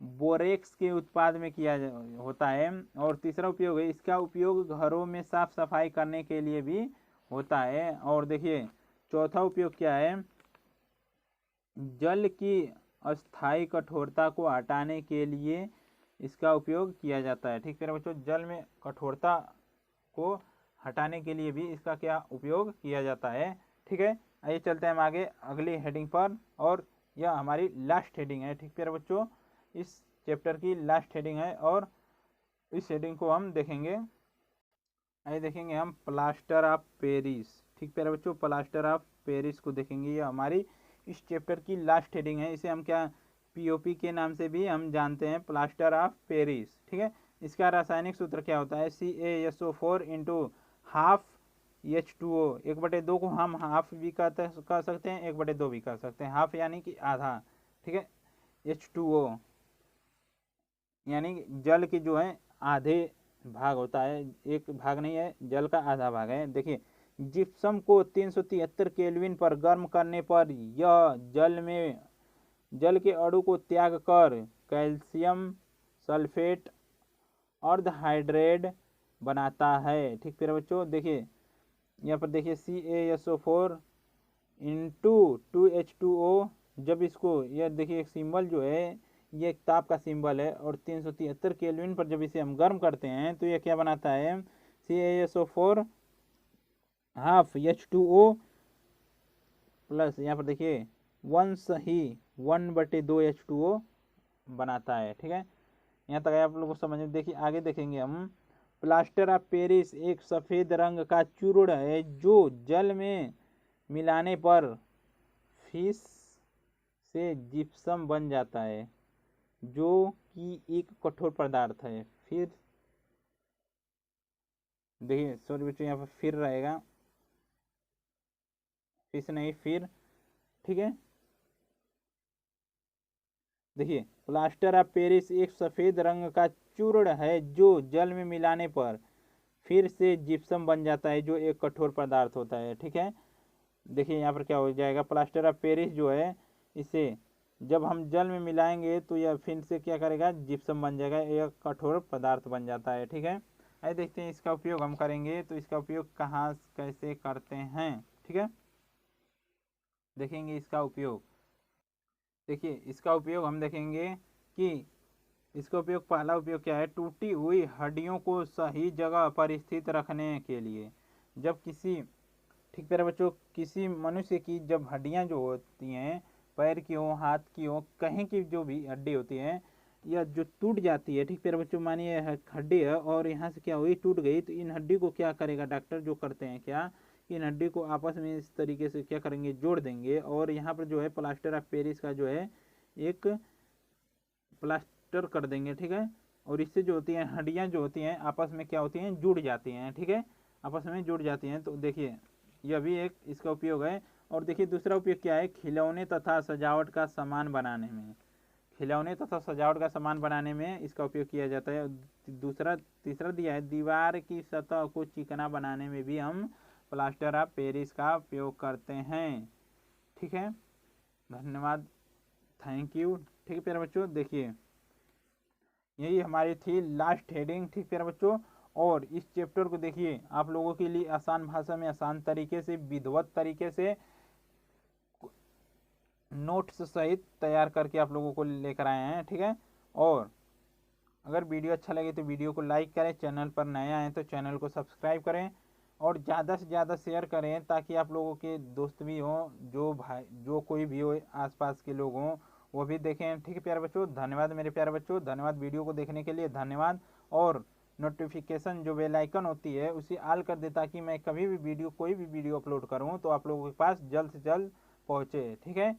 [SPEAKER 1] बोरेक्स के उत्पाद में किया होता है। और तीसरा उपयोग है, इसका उपयोग घरों में साफ सफाई करने के लिए भी होता है। और देखिए चौथा उपयोग क्या है, जल की अस्थायी कठोरता को हटाने के लिए इसका उपयोग किया जाता है। ठीक है बच्चों, जल में कठोरता को हटाने के लिए भी इसका क्या उपयोग किया जाता है। ठीक है, आइए चलते हैं हम आगे अगली हेडिंग पर, और यह हमारी लास्ट हेडिंग है। ठीक है बच्चों, इस चैप्टर की लास्ट हेडिंग है और इस हेडिंग को हम देखेंगे। आइए देखेंगे हम प्लास्टर ऑफ पेरिस। ठीक है बच्चों, प्लास्टर ऑफ पेरिस को देखेंगे। ये हमारी इस चैप्टर की लास्ट हेडिंग है। इसे हम क्या पीओपी के नाम से भी हम जानते हैं, प्लास्टर ऑफ पेरिस। ठीक है, इसका रासायनिक सूत्र क्या होता है, CaSO4 इंटू हाफ H2O। 1/2 को हम हाफ भी कह सकते हैं, 1/2 भी कह सकते हैं। हाफ यानी कि आधा। ठीक है, H2O यानी जल की जो है आधे भाग होता है, एक भाग नहीं है, जल का आधा भाग है। देखिए जिप्सम को 373 केल्विन पर गर्म करने पर यह जल के अणु को त्याग कर कैल्शियम सल्फेट अर्धहाइड्रेट बनाता है। ठीक है बच्चों, देखिए यहाँ पर देखिए CaSO4 इंटू 2H2O। जब इसको यह देखिए एक सिंबल जो है ये एक ताप का सिंबल है, और 373 केल्विन पर जब इसे हम गर्म करते हैं तो यह क्या बनाता है, CaSO4 हाफ H2O प्लस यहाँ पर देखिए वंश ही 1/2 H2O बनाता है। ठीक है, यहाँ तक आप लोगों को समझ में। देखिए आगे देखेंगे हम, प्लास्टर ऑफ पेरिस एक सफ़ेद रंग का चूर्ण है जो जल में मिलाने पर फिश से जिप्सम बन जाता है, जो कि एक कठोर पदार्थ है। फिर देखिए सॉरी बच्चों, यहाँ पर फिर रहेगा, फिश नहीं फिर। ठीक है, देखिए प्लास्टर ऑफ पेरिस एक सफ़ेद रंग का चूर्ण है जो जल में मिलाने पर फिर से जिप्सम बन जाता है, जो एक कठोर पदार्थ होता है। ठीक है, देखिए यहाँ पर क्या हो जाएगा, प्लास्टर ऑफ पेरिस जो है इसे जब हम जल में मिलाएंगे तो यह फिर से क्या करेगा, जिप्सम बन जाएगा, एक कठोर पदार्थ बन जाता है। ठीक है, आइए देखते हैं इसका उपयोग हम करेंगे। तो इसका उपयोग कहाँ कैसे करते हैं। ठीक है, देखेंगे इसका उपयोग। देखिए इसका उपयोग हम देखेंगे कि इसका उपयोग, पहला उपयोग क्या है, टूटी हुई हड्डियों को सही जगह पर स्थित रखने के लिए। जब किसी, ठीक है बच्चों, किसी मनुष्य की जब हड्डियां जो होती हैं, पैर की हो, हाथ की हो, कहीं की जो भी हड्डी होती है, यह जो टूट जाती है। ठीक है बच्चों, मानिए हड्डी है और यहाँ से क्या हुई, टूट गई, तो इन हड्डी को क्या करेगा डॉक्टर, जो करते हैं क्या, इन हड्डी को आपस में इस तरीके से क्या करेंगे, जोड़ देंगे। और यहाँ पर जो है प्लास्टर ऑफ पेरिस का जो है एक प्लास्टर कर देंगे। ठीक है, और इससे जो होती हैं हड्डियाँ जो होती हैं आपस में क्या होती हैं, जुड़ जाती हैं। ठीक है, आपस में जुड़ जाती हैं। तो देखिए यह भी एक इसका उपयोग है। और देखिए दूसरा उपयोग क्या है, खिलौने तथा सजावट का सामान बनाने में। खिलौने तथा सजावट का सामान बनाने में इसका उपयोग किया जाता है। दूसरा तीसरा दिया है, दीवार की सतह को चिकना बनाने में भी हम प्लास्टर ऑफ पेरिस का उपयोग करते हैं। ठीक है, धन्यवाद, थैंक यू। ठीक है प्यारे बच्चों, देखिए यही हमारी थी लास्ट हेडिंग। ठीक प्यारे बच्चों, और इस चैप्टर को देखिए आप लोगों के लिए आसान भाषा में, आसान तरीके से, विधिवत तरीके से नोट्स सहित तैयार करके आप लोगों को लेकर आए हैं। ठीक है, और अगर वीडियो अच्छा लगे तो वीडियो को लाइक करें, चैनल पर नए आए तो चैनल को सब्सक्राइब करें, और ज़्यादा से ज़्यादा शेयर करें ताकि आप लोगों के दोस्त भी हों, जो भाई जो कोई भी हो, आसपास के लोग हों, वो भी देखें। ठीक है प्यारे बच्चों, धन्यवाद मेरे प्यारे बच्चों, धन्यवाद वीडियो को देखने के लिए, धन्यवाद। और नोटिफिकेशन जो बेल आइकन होती है उसे ऑल कर दे ताकि मैं कभी भी वीडियो, कोई भी वीडियो अपलोड करूँ तो आप लोगों के पास जल्द से जल्द पहुँचे। ठीक है,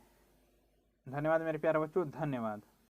[SPEAKER 1] धन्यवाद मेरे प्यारे बच्चों, धन्यवाद।